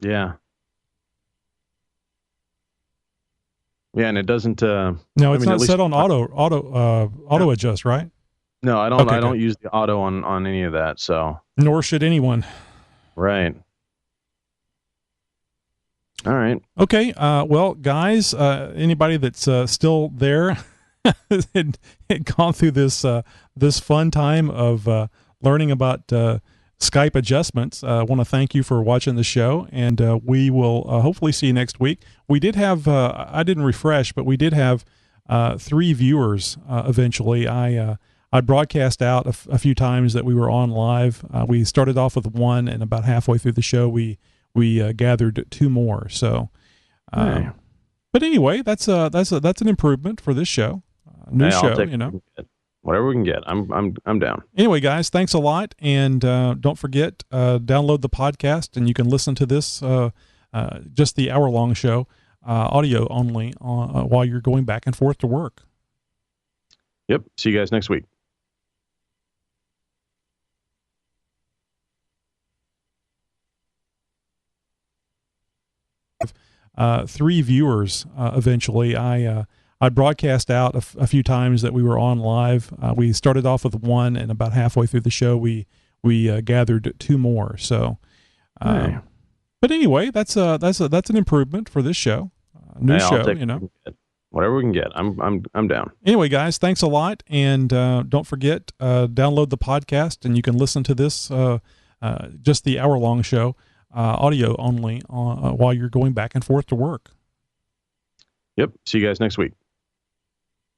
Yeah. Yeah, and it doesn't. No, it's not set on auto adjust, right? No, I don't. Okay, I don't use the auto on any of that. So nor should anyone. Right. All right. Okay. Well, guys, anybody that's still there had gone through this fun time of learning about Skype adjustments. I want to thank you for watching the show, and we will hopefully see you next week. We did have, I didn't refresh, but we did have 3 viewers eventually. I broadcast out a few times that we were on live. We started off with 1, and about halfway through the show, we gathered 2 more. So, but anyway, that's an improvement for this show. New show, you know. Whatever we can get. I'm down. Anyway, guys, thanks a lot, and don't forget, download the podcast, and you can listen to this just the hour-long show, audio only, while you're going back and forth to work. Yep. See you guys next week. Three viewers eventually. I broadcast out a few times that we were on live. We started off with 1, and about halfway through the show, we gathered 2 more. So, but anyway, that's an improvement for this show. New show, you know. Whatever we can get. I'm down. Anyway, guys, thanks a lot, and don't forget, download the podcast, and you can listen to this just the hour-long show, audio only, while you're going back and forth to work. Yep. See you guys next week.